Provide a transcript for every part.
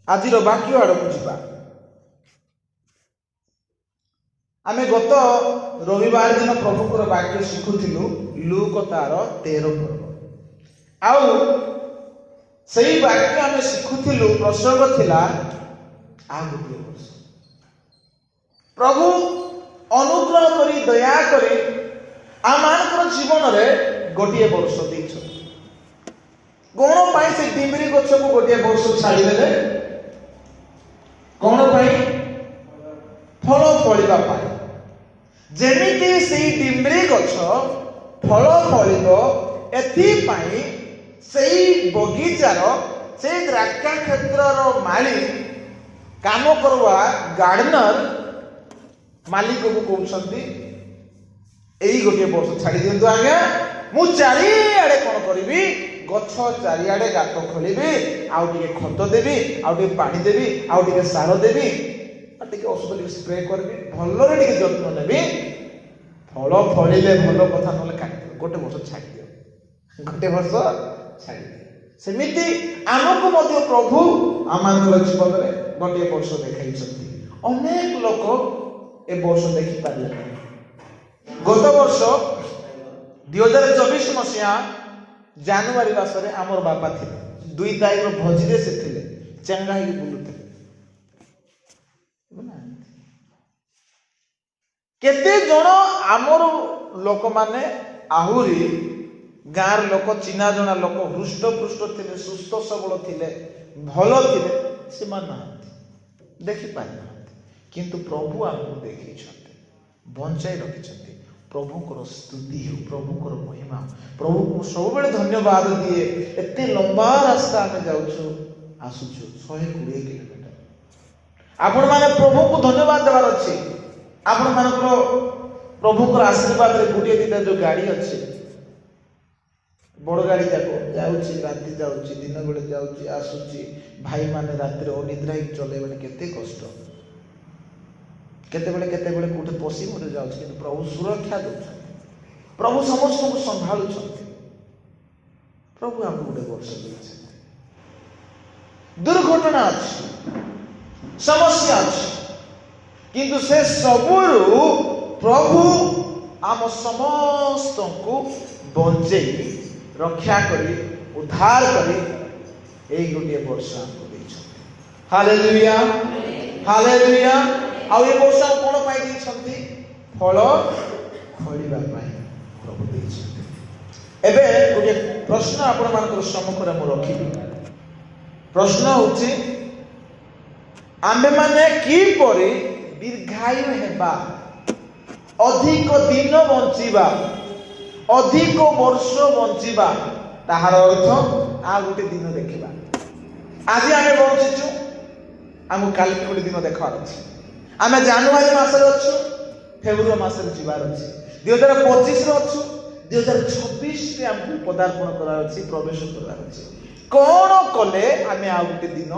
ଆଜିର ବାକ୍ୟ ଆଡ଼କୁ ଯିବା। ଆମେ ଗତ ରବିବାର ଦିନ ପ୍ରଭୁଙ୍କର ବାକ୍ୟ ଶିଖୁଥିଲୁ ଲୁକ ତାର 13 ପର୍ବ। ଆଉ ସେଇ ବାକ୍ୟ ଆମେ ଶିଖୁଥିଲୁ, ପ୍ରସଙ୍ଗ ଥିଲା ଆଉ ଗୋଟିଏ ବର୍ଷ। ପ୍ରଭୁ ଅନୁଗ୍ରହ କରି ଦୟା କରି ଆମମାନଙ୍କର ଜୀବନରେ ଗୋଟିଏ ବର୍ଷ ଦେଇଛନ୍ତି। କଣ ପାଇଁ ସେ ଡିମ୍ବରି ଗଛକୁ ଗୋଟିଏ ବର୍ଷ ଛାଡ଼ିଦେଲେ? କଣ ପାଇଁ? ଫଳ ଫଳିବା ପାଇଁ। ଯେମିତି ସେଇ ଡିମ୍ବରି ଗଛ ଫଳ ଫଳିବ, ଏଥିପାଇଁ ସେଇ ବଗିଚାର, ସେଇ ଦ୍ରାକ୍ଷା କ୍ଷେତ୍ରର ମାଳି, କାମ କରୁଆ ଗାର୍ଡେନର ମାଲିକକୁ କହୁଛନ୍ତି ଏଇ ଗୋଟିଏ ବର୍ଷ ଛାଡ଼ି ଦିଅନ୍ତୁ ଆଜ୍ଞା, ମୁଁ ଚାରିଆଡ଼େ କଣ କରିବି, ଗଛ ଚାରିଆଡ଼େ ଗାତ ଖୋଳିବି, ଆଉ ଟିକେ ଖତ ଦେବି, ଆଉ ଟିକେ ପାଣି ଦେବି, ଆଉ ଟିକେ ସାର ଦେବି, ଆଉ ଟିକେ ଔଷଧ ଟିକେ ସ୍ପ୍ରେ କରିବି, ଭଲରେ ଟିକେ ଯତ୍ନ ନେବି। ଫଳ ଫଳିଲେ ଭଲ କଥା, ନହେଲେ କାଟିଦିଅ, ଗୋଟେ ବର୍ଷ ଛାଡ଼ିଦିଅ, ଗୋଟେ ବର୍ଷ ଛାଡ଼ିଦିଅ। ସେମିତି ଆମକୁ ମଧ୍ୟ ପ୍ରଭୁ ଆମମାନଙ୍କର ଜୀବନରେ ଗୋଟିଏ ବର୍ଷ ଦେଖାଇଛନ୍ତି। ଅନେକ ଲୋକ ଏ ବର୍ଷ ଦେଖିପାରିଲେ ନାହିଁ। ଗତ ବର୍ଷ 2024 ମସିହା ଜାନୁଆରୀ ମାସରେ ଆମର ବାପା ଥିଲେ, 2 ତାରିଖର ଭୋଜିରେ ସେ ଥିଲେ, ଚେଙ୍ଗା ହେଇକି ବୁଲୁଥିଲେ। କେତେ ଜଣ ଆମର ଲୋକମାନେ ଆହୁରି ଗାଁର ଲୋକ, ଚିହ୍ନା ଜଣା ଲୋକ, ହୃଷ୍ଟପୃଷ୍ଟ ଥିଲେ, ସୁସ୍ଥ ସବଳ ଥିଲେ, ଭଲ ଥିଲେ, ସେମାନେ ନାହାନ୍ତି, ଦେଖିପାରିନାହାନ୍ତି। କିନ୍ତୁ ପ୍ରଭୁ ଆମକୁ ଦେଖେଇଛନ୍ତି, ବଞ୍ଚାଇ ରଖିଛନ୍ତି। ପ୍ରଭୁଙ୍କର ସ୍ତୁତି ହେଉ, ପ୍ରଭୁଙ୍କର ମହିମା। ପ୍ରଭୁକୁ ସବୁବେଳେ ଧନ୍ୟବାଦ ଦିଏ। ଏତେ ଲମ୍ବା ରାସ୍ତା ଆମେ ଯାଉଛୁ, ଆସୁଛୁ, 120 କିଲୋମିଟର। ଆପଣମାନେ ପ୍ରଭୁଙ୍କୁ ଧନ୍ୟବାଦ ଦେବାର ଅଛି। ଆପଣମାନଙ୍କର ପ୍ରଭୁଙ୍କର ଆଶୀର୍ବାଦରେ ଗୋଟିଏ ଦିଟା ଯୋଉ ଗାଡ଼ି ଅଛି, ବଡ଼ ଗାଡ଼ି ଯାକ ଯାଉଛି, ରାତି ଯାଉଛି, ଦିନ ବେଳେ ଯାଉଛି, ଆସୁଛି। ଭାଇମାନେ ରାତିରେ ଅନିଦ୍ରା ହେଇକି ଚଲେଇବାରେ କେତେ କଷ୍ଟ। କେତେବେଳେ କୋଉଠି ପଶି ମରି ଯାଉଛି, କିନ୍ତୁ ପ୍ରଭୁ ସୁରକ୍ଷା ଦେଉଛନ୍ତି, ପ୍ରଭୁ ସମସ୍ତଙ୍କୁ ସମ୍ଭାଳୁଛନ୍ତି। ପ୍ରଭୁ ଆମକୁ ଗୋଟେ ବର୍ଷ ଦେଇଛନ୍ତି। ଦୁର୍ଘଟଣା ଅଛି, ସମସ୍ୟା ଅଛି, କିନ୍ତୁ ସେ ସବୁରୁ ପ୍ରଭୁ ଆମ ସମସ୍ତଙ୍କୁ ବଞ୍ଚେଇ ରକ୍ଷା କରି ଉଦ୍ଧାର କରି ଏଇ ଗୋଟିଏ ବର୍ଷ ଆମକୁ ଦେଇଛନ୍ତି। Hallelujah, hallelujah. ଆଉ ଏ ବର୍ଷ କଣ ପାଇଁ ଦେଇଛନ୍ତି? ଫଳ ଫଳିବା ପାଇଁ ପ୍ରଭୁ ଦେଇଛନ୍ତି। ଏବେ ଗୋଟିଏ ପ୍ରଶ୍ନ ଆପଣମାନଙ୍କର ସମ୍ମୁଖରେ ମୁଁ ରଖିବି। ପ୍ରଶ୍ନ ହଉଛି, ଆମ୍ଭେମାନେ କିପରି ଦୀର୍ଘାୟୁ ହେବା, ଅଧିକ ଦିନ ବଞ୍ଚିବା, ଅଧିକ ବର୍ଷ ବଞ୍ଚିବା? ତାହାର ଅର୍ଥ ଆଉ ଗୋଟେ ଦିନ ଦେଖିବା। ଆଜି ଆମେ ବଞ୍ଚିଛୁ, ଆମକୁ କାଲି ଗୋଟେ ଦିନ ଦେଖବାର ଅଛି। ଆମେ ଜାନୁଆରୀ ମାସରେ ଅଛୁ, ଫେବୃଆରୀ ମାସରେ ଯିବାର ଅଛି। 2025ରେ ଅଛୁ, 2026ରେ ଆମକୁ ପଦାର୍ପଣ କରାର ଅଛି, ପ୍ରବେଶ କରିବାର ଅଛି। କଣ କଲେ ଆମେ ଆଉ ଗୋଟେ ଦିନ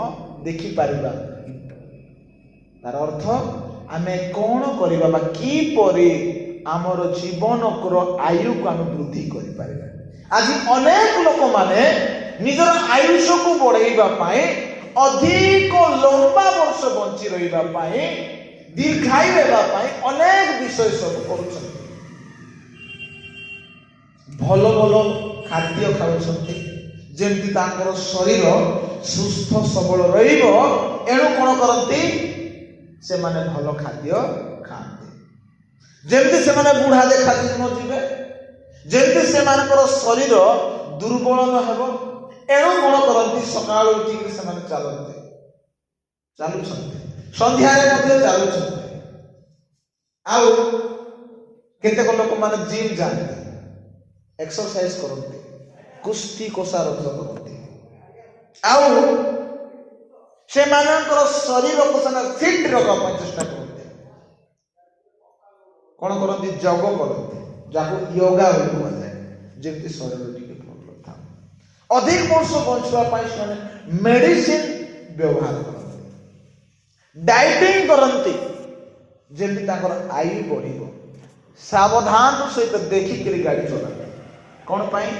ଦେଖିପାରିବା? ତାର ଅର୍ଥ ଆମେ କଣ କରିବା ବା କିପରି ଆମର ଜୀବନର ଆୟୁକୁ ଆମେ ବୃଦ୍ଧି କରିପାରିବା। ଆଜି ଅନେକ ଲୋକମାନେ ନିଜର ଆୟୁଷକୁ ବଢେଇବା ପାଇଁ, ଅଧିକ ଲମ୍ବା ବର୍ଷ ବଞ୍ଚି ରହିବା ପାଇଁ, ଦୀର୍ଘାୟୁ ହେବା ପାଇଁ ଅନେକ ବିଷୟ ସବୁ କରୁଛନ୍ତି। ଭଲ ଭଲ ଖାଦ୍ୟ ଖାଉଛନ୍ତି, ଯେମିତି ତାଙ୍କର ଶରୀର ସୁସ୍ଥ ସବଳ ରହିବ। ଏଣୁ କଣ କରନ୍ତି? ସେମାନେ ଭଲ ଖାଦ୍ୟ ଖାଆନ୍ତି, ଯେମିତି ସେମାନେ ବୁଢା ଦେଖାଯିବ ଯିବେ, ଯେମିତି ସେମାନଙ୍କର ଶରୀର ଦୁର୍ବଳ ନ ହେବ। ଏଣୁ କଣ କରନ୍ତି? ସକାଳୁ ଉଠିକି ସେମାନେ ଚାଲୁଛନ୍ତି, ସନ୍ଧ୍ୟାରେ ମଧ୍ୟ ଚାଲୁଛନ୍ତି। ଆଉ କେତେକ ଲୋକମାନେ ଜିମ୍ ଯାଆନ୍ତି, ଏକ୍ସରସାଇଜ କରନ୍ତି, କୁସ୍ତି କଷାରତ କରନ୍ତି। ଆଉ ସେମାନଙ୍କର ଶରୀରକୁ ସେମାନେ ଫିଟ୍ ରଖିବା ପାଇଁ ଚେଷ୍ଟା କରନ୍ତି। କଣ କରନ୍ତି? ଯୋଗ କରନ୍ତି, ଯାହାକୁ ୟୋଗା ବୋଲି କୁହାଯାଏ, ଯେମିତି ଶରୀର ଟିକେ ଭଲ ଥାଏ। ଅଧିକ ବର୍ଷ ବଞ୍ଚିବା ପାଇଁ ସେମାନେ ମେଡିସିନ ବ୍ୟବହାର କରନ୍ତି, ଡାଇଟିଂ କରନ୍ତି, ଯେମିତି ତାଙ୍କର ଆୟୁ ବଢିବ। ସାବଧାନ ସହିତ ଦେଖିକିରି ଗାଡି ଚଲାନ୍ତି। କଣ ପାଇଁ?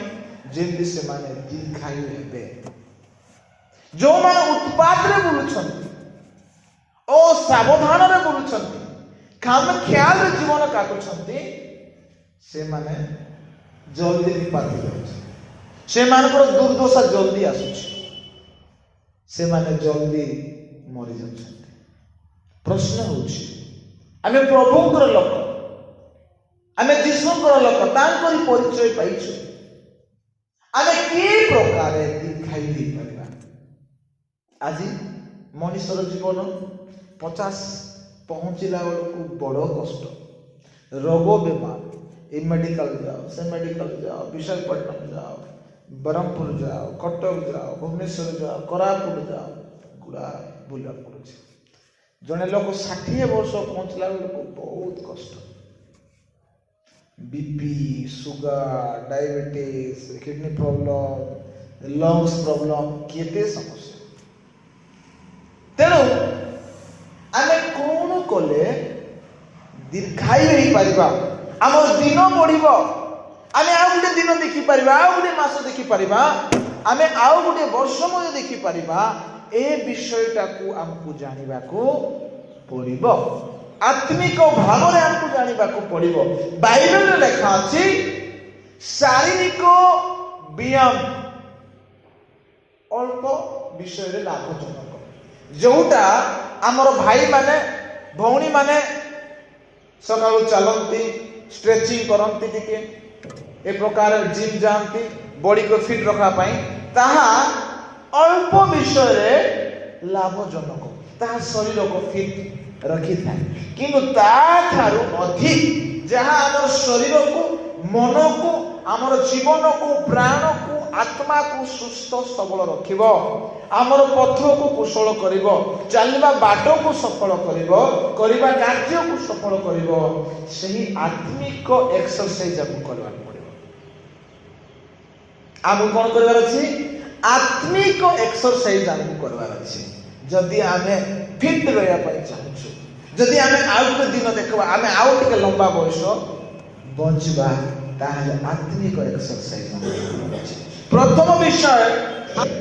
ଯେମିତି ସେମାନେ ଦୀର୍ଘାୟୁ ହେବେ। ଯୋଉମାନେ ଉତ୍ପାତରେ ବୁଲୁଛନ୍ତି, ସାବଧାନରେ ବୁଲୁଛନ୍ତି, ଖାମ ଖିଆଲରେ ଜୀବନ କାଟୁଛନ୍ତି, ସେମାନେ ଜଲ୍ଦି ବିପାତ ଯାଉଛି, ସେମାନଙ୍କର ଦୁର୍ଦ୍ଦଶା ଜଲ୍ଦି ଆସୁଛି, ସେମାନେ ଜଲ୍ଦି ମରିଯାଉଛନ୍ତି। ପ୍ରଶ୍ନ ହେଉଛି, ଆମେ ପ୍ରଭୁଙ୍କର ଲୋକ, ଆମେ ଯୀଶୁଙ୍କର ଲୋକ, ତାଙ୍କରି ପରିଚୟ ପାଇଛୁ, ଆମେ କି ପ୍ରକାର ଦୀର୍ଘାୟୁ ହେଇପାରିବା? ଆଜି ମଣିଷର ଜୀବନ 50 ପହଞ୍ଚିଲା ବେଳକୁ ବଡ଼ କଷ୍ଟ, ରୋଗ ବେମାର, ଏ ମେଡିକାଲ ଯାଅ, ସେ ମେଡିକାଲ ଯାଅ, ବିଶାଖାପଟନମ ଯାଅ, ବ୍ରହ୍ମପୁର ଯାଅ, କଟକ ଯାଅ, ଭୁବନେଶ୍ୱର ଯାଅ, କୋରାପୁଟ ଯାଅ, ଗୁଡ଼ା ବୁଲିବାକୁ ପଡ଼ୁଛି। ଜଣେ ଲୋକ 60 ବର୍ଷ ପହଞ୍ଚିଲା ବେଳକୁ ବହୁତ କଷ୍ଟ, BP, sugar, diabetes, kidney problem, lungs problem, କେତେ ସମସ୍ୟା। ତେଣୁ ଆମେ କଣ କଲେ ଦୀର୍ଘାୟୁ ହେଇପାରିବା, ଆମର ଦିନ ବଢିବ, ଆମେ ଆଉ ଗୋଟେ ଦିନ ଦେଖିପାରିବା, ଆଉ ଗୋଟେ ମାସ ଦେଖିପାରିବା, ଆମେ ଆଉ ଗୋଟେ ବର୍ଷ ମଧ୍ୟ ଦେଖିପାରିବା, ଏ ବିଷୟଟାକୁ ଆମକୁ ଜାଣିବାକୁ ପଡିବ, ଆତ୍ମିକ ଭାବରେ ଆମକୁ ଜାଣିବାକୁ ପଡିବ। ବାଇବେଲରେ ଲେଖା ଅଛି, ଶାରୀରିକ ବ୍ୟାୟାମ ଅଳ୍ପ ବିଷୟରେ ଲାଭଜନକ। ଯୋଉଟା ଆମର ଭାଇମାନେ ଭଉଣୀମାନେ ସକାଳୁ ଚାଲନ୍ତି, ଷ୍ଟ୍ରେଚିଂ କରନ୍ତି, ଟିକେ ଏ ପ୍ରକାର ଜିମ୍ ଯାଆନ୍ତି ବଡିକୁ ଫିଟ୍ ରଖିବା ପାଇଁ, ତାହା ଅଳ୍ପ ବିଷୟରେ ଲାଭଜନକ, ତାହା ଶରୀରକୁ ଫିଟ୍ ରଖିଥାଏ। କିନ୍ତୁ ତାଠାରୁ ଅଧିକ ଯାହା ଆମର ଶରୀରକୁ, ମନକୁ, ଆମର ଜୀବନକୁ, ପ୍ରାଣକୁ, ଆତ୍ମାକୁ ସୁସ୍ଥ ସବଳ ରଖିବ, ଆମର ପଥକୁ କୁଶଳ କରିବ, ଚାଲିବା ବାଟକୁ ସଫଳ କରିବ, କରିବା କାର୍ଯ୍ୟକୁ ସଫଳ କରିବ, ସେହି ଆତ୍ମିକ ଏକ୍ସରସାଇଜ ଆମକୁ କରିବାକୁ ପଡିବ। ଆମକୁ କଣ କରିବାର ଅଛି? ଆତ୍ମିକ ଏକ୍ସରସାଇଜ ଆମକୁ କରିବାର ଅଛି। ଯଦି ଆମେ ଫିଟ୍ ରହିବା ପାଇଁ ଚାହୁଁଛୁ, ଯଦି ଆମେ ଆଉ ଗୋଟେ ଦିନ ଦେଖିବା, ଆମେ ଆଉ ଟିକେ ଲମ୍ବା ବୟସ ବଞ୍ଚିବା, ତାହେଲେ ଆତ୍ମିକ ଏକ୍ସରସାଇଜ ଆମକୁ ଅଛି। ପ୍ରଥମ ବିଷୟ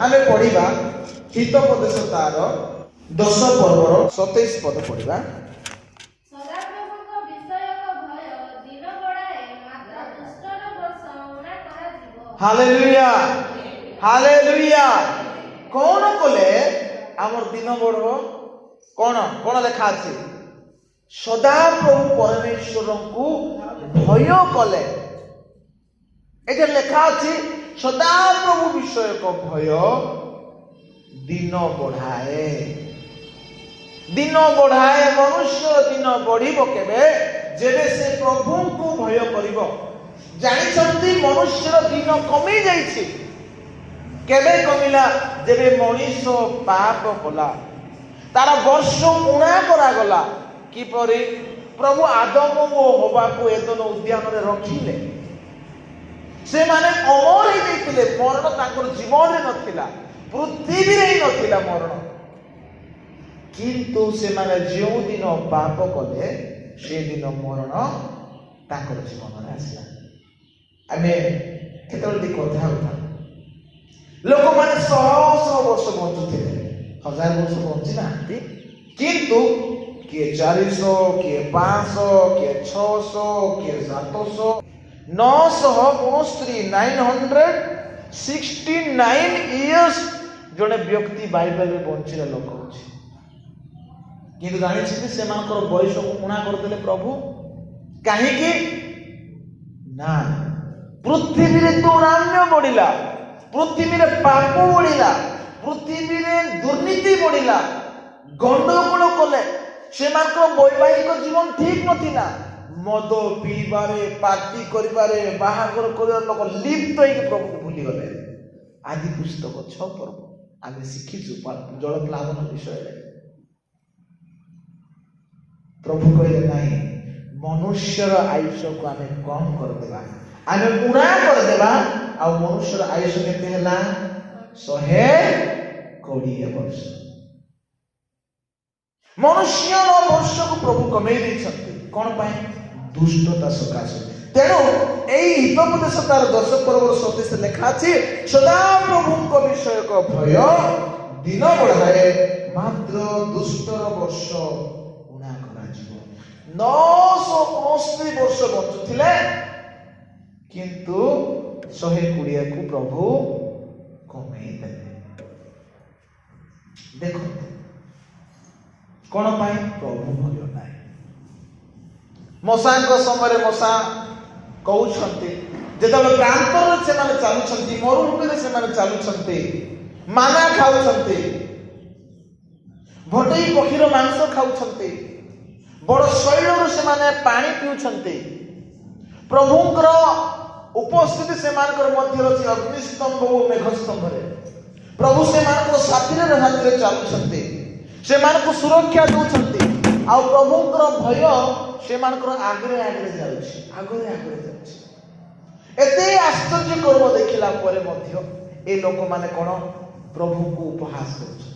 ଆମେ ପଢିବା ହିତୋପଦେଶ ତାର 10 ପର୍ବର 27 ପଦ ପଢିବା। ସଦାପ୍ରଭୁଙ୍କ ବିଷୟକ ଭୟ ଦିନ ବଢ଼ାଏ, ମାତ୍ର ଦୁଷ୍ଟର ବର୍ଷ ଊଣା କରାଯିବ। Hallelujah, hallelujah. କଣ କଲେ ଆମର ଦିନ ବଢିବ? କଣ କଣ ଲେଖା ଅଛି? ସଦାପ୍ରଭୁ ପରମେଶ୍ୱରଙ୍କୁ ଭୟ କଲେ। ଏଠି ଲେଖା ଅଛି, ସଦାପ୍ରଭୁ ବିଷୟକ ଭୟ ଦିନ ବଢାଏ। ଦିନ ବଢାଏ, ମନୁଷ୍ୟ ଦିନ ବଢିବ କେବେ? ଯେବେ ସେ ପ୍ରଭୁଙ୍କୁ ଭୟ କରିବ। ଜାଣିଛନ୍ତି ମନୁଷ୍ୟର ଦିନ କମି ଯାଇଛି। କେବେ କମିଲା? ଯେବେ ମଣିଷ ପାପ କଲା, ତାର ବର୍ଷ ଊଣା କରାଗଲା। କିପରି? ପ୍ରଭୁ ଆଦମ ଓ ହବାକୁ ଏଦନ ଉଦ୍ୟାନରେ ରଖିଲେ, ସେମାନେ ଅମର ହେଇଯାଇଥିଲେ, ମରଣ ତାଙ୍କର ଜୀବନରେ ନଥିଲା, ପୃଥିବୀରେ ହିଁ ନଥିଲା ମରଣ। କିନ୍ତୁ ସେମାନେ ଯେଉଁ ଦିନ ପାପ କଲେ, ସେଦିନ ମରଣ ତାଙ୍କର ଜୀବନରେ ଆସିଲା। ଆମେ କେତେବେଳେ ଟିକେ କଥା ହଉଥା, ଲୋକମାନେ 100 ବର୍ଷ ବଞ୍ଚୁଥିଲେ, 1000 ବର୍ଷ ବଞ୍ଚି ନାହାନ୍ତି, କିନ୍ତୁ କିଏ 400, କିଏ 500, କିଏ 600, କିଏ 700, 969 ଇୟର୍ସ ଜଣେ ବ୍ୟକ୍ତି ବାଇବେଲରେ ବଞ୍ଚିଲା ଲୋକ ଅଛି। କିନ୍ତୁ ଜାଣିଛନ୍ତି ସେମାନଙ୍କର ବୟସକୁ ଊଣା କରିଦେଲେ ପ୍ରଭୁ। କାହିଁକି? ନା, ପୃଥିବୀରେ ଦୌରାନ୍ୟ ବଢିଲା, ପୃଥିବୀରେ ପାପ ବଢିଲା, ପୃଥିବୀରେ ଦୁର୍ନୀତି ବଢିଲା, ଗଣ୍ଡଗୋଳ କଲେ। ସେମାନଙ୍କର ବୈବାହିକ ଜୀବନ ଠିକ ନଥିଲା, ମଦ ପିଇବାରେ, ପାର୍ଟି କରିବାରେ, ବାହାଘର କରିବାର ଲୋକ ଲିପ୍ତ ହେଇକି ପ୍ରଭୁକୁ ଭୁଲିଗଲେ। ଆଦି ପୁସ୍ତକ 6 ପର୍ବ ଆମେ ଶିଖିଛୁ ଜଳ ପ୍ଲାବନ ବିଷୟରେ। ପ୍ରଭୁ କହିଲେ, ନାହିଁ, ମନୁଷ୍ୟର ଆୟୁଷକୁ ଆମେ କମ କରିଦେବା, ଆମେ ଊଣା କରିଦେବା। ଆଉ ମନୁଷ୍ୟର ଆୟୁଷ କେତେ ହେଲା? 120 ବର୍ଷ। ମନୁଷ୍ୟର ବର୍ଷକୁ ପ୍ରଭୁ କମେଇ ଦେଇଛନ୍ତି। କଣ ପାଇଁ? ଦୁଷ୍ଟତା ସକାଶେ। ତେଣୁ ଏଇ ହିତୋପଦେଶ ତାର 10 ପର୍ବର 27 ଲେଖା ଅଛି, ସଦାପ୍ରଭୁଙ୍କ ବିଷୟକ ଭୟ ଦିନ ବଢାଏ, ମାତ୍ର ଦୁଷ୍ଟର ବର୍ଷ 969 ବର୍ଷ ବଞ୍ଚୁଥିଲେ, କିନ୍ତୁ 120 ପ୍ରଭୁ କମେଇ ଦେଲେ। ଦେଖନ୍ତୁ କଣ ପାଇଁ? ପ୍ରଭୁ ଭୟ ନାହିଁ। ମଶାଙ୍କ ସମୟରେ ମଶା କହୁଛନ୍ତି, ଯେତେବେଳେ ପ୍ରାନ୍ତରରେ ସେମାନେ ଚାଲୁଛନ୍ତି, ମରୁଭୂମିରେ ସେମାନେ ଚାଲୁଛନ୍ତି, ମାନା ଖାଉଛନ୍ତି, ଭଟେଇ ପକ୍ଷୀର ମାଂସ ଖାଉଛନ୍ତି, ବଡ଼ ଶୈଳରୁ ସେମାନେ ପାଣି ପିଉଛନ୍ତି, ପ୍ରଭୁଙ୍କର ଉପସ୍ଥିତି ସେମାନଙ୍କର ମଧ୍ୟରେ ଅଛି ଅଗ୍ନିସ୍ତମ୍ଭ ଓ ମେଘସ୍ତମ୍ଭରେ। ପ୍ରଭୁ ସେମାନଙ୍କର ସାଥିରେ ଚାଲୁଛନ୍ତି, ସେମାନଙ୍କୁ ସୁରକ୍ଷା ଦେଉଛନ୍ତି, ଆଉ ପ୍ରଭୁଙ୍କର ଭୟ ସେମାନଙ୍କର ଆଗରେ ଯାଉଛି। ଏତେ ଆଶ୍ଚର୍ଯ୍ୟ କର୍ମ ଦେଖିଲା ପରେ ମଧ୍ୟ ଏ ଲୋକମାନେ କଣ? ପ୍ରଭୁଙ୍କୁ ଉପହାସ କରୁଛନ୍ତି,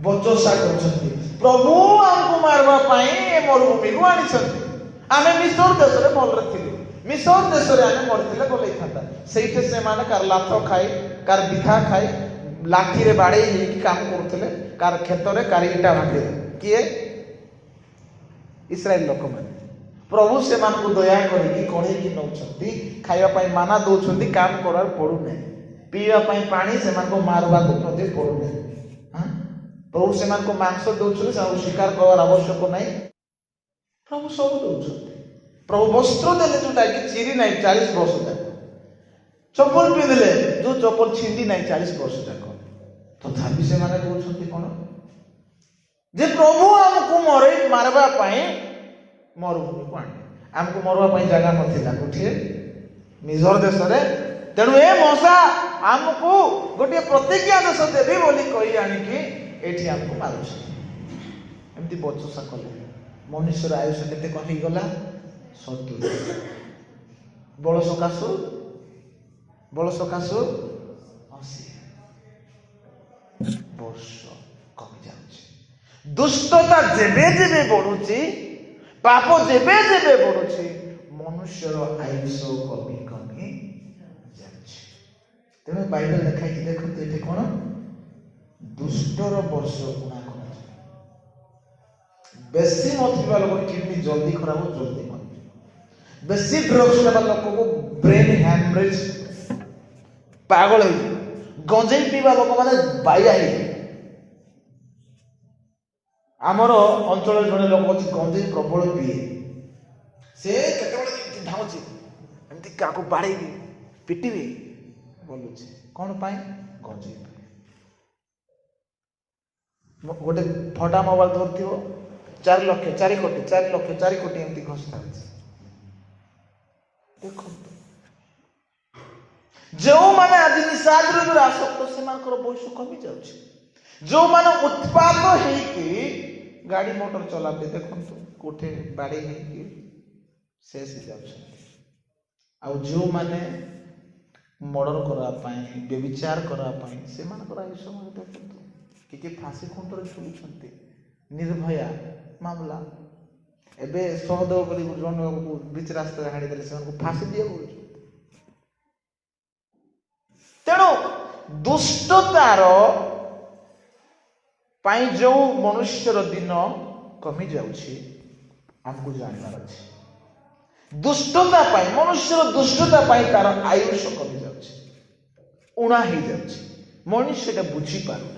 ବଚସା କରୁଛନ୍ତି। ପ୍ରଭୁ ଆମକୁ ମାରିବା ପାଇଁ ଏ ମରୁଭୂମିକୁ ଆଣିଛନ୍ତି। ଆମେ ମିଶର ଦେଶରେ ଭଲରେ ଥିଲୁ, ମିଶର ଦେଶରେ ଆମେ ମରିଥିଲେ ଭଲ ହେଇଥାନ୍ତା। ସେଇଠି ସେମାନେ କାର ଲାଥ ଖାଇ, କାର ବିଧା ଖାଇ, ଲାଠିରେ ବାଡ଼େଇ ହେଇକି କାମ କରୁଥିଲେ, କାର କ୍ଷେତରେ କାର ଇଟା ଭାଙ୍ଗିଲେ। କିଏ? ଇସ୍ରାଏଲ ଲୋକମାନେ। ପ୍ରଭୁ ସେମାନଙ୍କୁ ଦୟା କରିକି କଢ଼େଇକି ନେଉଛନ୍ତି, ଖାଇବା ପାଇଁ ମାନା ଦଉଛନ୍ତି, କାମ କରିବାକୁ ପଡୁନାହିଁ, ପିଇବା ପାଇଁ ପାଣି ସେମାନଙ୍କୁ ମାରବାକୁ ମଧ୍ୟ ପଡୁନାହିଁ। ପ୍ରଭୁ ସେମାନଙ୍କୁ ମାଂସ ଦଉଛନ୍ତି, ସେମାନଙ୍କୁ ଶିକାର କରିବାର ଆବଶ୍ୟକ ନାହିଁ। ପ୍ରଭୁ ସବୁ ଦଉଛନ୍ତି। ପ୍ରଭୁ ବସ୍ତ୍ର ଦେଲେ ଯୋଉଟାକି ଚିରି ନାହିଁ 40 ବର୍ଷ ଯାକ, ଚପଲ ପିନ୍ଧିଲେ ଯୋଉ ଚପଲ ଛିଣ୍ଡି ନାହିଁ 40 ବର୍ଷ ଯାକ, ତଥାପି ସେମାନେ କହୁଛନ୍ତି କଣ? ଯେ ପ୍ରଭୁ ଆମକୁ ମାରିବା ପାଇଁ ମରୁଭୂମିକୁ ଆଣିଲେ। ଆମକୁ ମରିବା ପାଇଁ ଜାଗା ନଥିଲା କୋଠି? ମିଜର ଦେଶରେ। ତେଣୁ ଏ ମଶା ଆମକୁ ଗୋଟିଏ ପ୍ରତିଜ୍ଞା ଦେଶ ଦେବି ବୋଲି କହି ଆଣିକି ଏଠି ଆମକୁ ମାରୁଛି। ଏମିତି ବଚସା କଲେ। ମନୁଷ୍ୟର ଆୟୁଷ କେତେ କଣ ହେଇଗଲା? 70। ବଳ ସକାଶୁ 80 ବର୍ଷ କମି ଯାଉଛି। ଦୁଷ୍ଟତା ଯେବେ ଯେବେ ବଢୁଛି, ପାପ ଯେବେ ଯେବେ ବଢୁଛି, ମନୁଷ୍ୟର ଆୟୁଷ କମି ଯାଉଛି। ତେଣୁ ବାଇବେଲ ଲେଖାଇକି ଦେଖନ୍ତୁ ଏଠି କଣ? ଦୁଷ୍ଟର ବର୍ଷ ଗୁଣା କରାଯିବ। ବେଶୀ ନଥିବା ଲୋକ କିଡନୀ ଜଲ୍ଦି ଖରାପ, ଜଲ୍ଦି ମରିଯିବ। ବେଶୀ ଡ୍ରଗ୍ସ ନେବା ଲୋକକୁ ବ୍ରେନ୍ ହ୍ୟାମରେଜ, ପାଗଳ ହେଇଯିବ। ଗଞ୍ଜେଇ ପିଇବା ଲୋକମାନେ ବାଇଆ ହେଇଯିବ। ଆମର ଅଞ୍ଚଳରେ ଜଣେ ଲୋକ ଅଛି, ଗଞ୍ଜେଇ ପ୍ରବଳ ପିଏ। ସେ କେତେବେଳେ ଏମିତି ଧାଉଁଛି, ଏମିତି କାହାକୁ ବାଡ଼େଇବି, ପିଟିବି ବୋଲୁଛି। କଣ ପାଇଁ? ଗଞ୍ଜେଇ ପିଏ। ଗୋଟେ ଫଟା ମୋବାଇଲ ଧରିଥିବ, 4 ଲକ୍ଷ 4 କୋଟି 4 ଲକ୍ଷ 4 କୋଟି ଏମିତି ଘୋଷ ଚାଲିଛି। ଦେଖନ୍ତୁ, ଯେଉଁମାନେ ଆଜି ନିଶା ଦ୍ରବ୍ୟରେ ଆସକ୍ତ, ସେମାନଙ୍କର ବୟସ କମି ଯାଉଛି। ଯେଉଁମାନେ ଉତ୍ପାତ ହେଇକି ଗାଡି ମୋଟର ଚଲାନ୍ତି, ଦେଖନ୍ତୁ କୋଠେ ବାଡେଇ ହେଇକି ଶେଷ ହେଇଯାଉଛନ୍ତି। ଆଉ ଯେଉଁମାନେ ମର୍ଡର କରିବା ପାଇଁ, ବ୍ୟଭିଚାର କରିବା ପାଇଁ, ସେମାନଙ୍କର ଆୟୁଷ ଦେଖନ୍ତୁ। କିଏ ଫାଶୀ ଖୁଣ୍ଟରେ ଝୁଲୁଛନ୍ତି। ନିର୍ଭୟା ମାମଲା ଏବେ ସହଦେବ କରି ଜଣକୁ ବିଚ ରାସ୍ତାରେ ହାଣିଦେଲେ, ସେମାନଙ୍କୁ ଫାଶୀ ଦିଆଯାଉଛି। ତେଣୁ ଦୁଷ୍ଟତାର ପାଇଁ ଯେଉଁ ମନୁଷ୍ୟର ଦିନ କମି ଯାଉଛି, ଆମକୁ ଜାଣିବାର ଅଛି। ଦୁଷ୍ଟତା ପାଇଁ, ମନୁଷ୍ୟର ଦୁଷ୍ଟତା ପାଇଁ ତାର ଆୟୁଷ କମି ଯାଉଛି, ଉଣା ହେଇଯାଉଛି। ମଣିଷ ଏଟା ବୁଝିପାରୁନାହିଁ।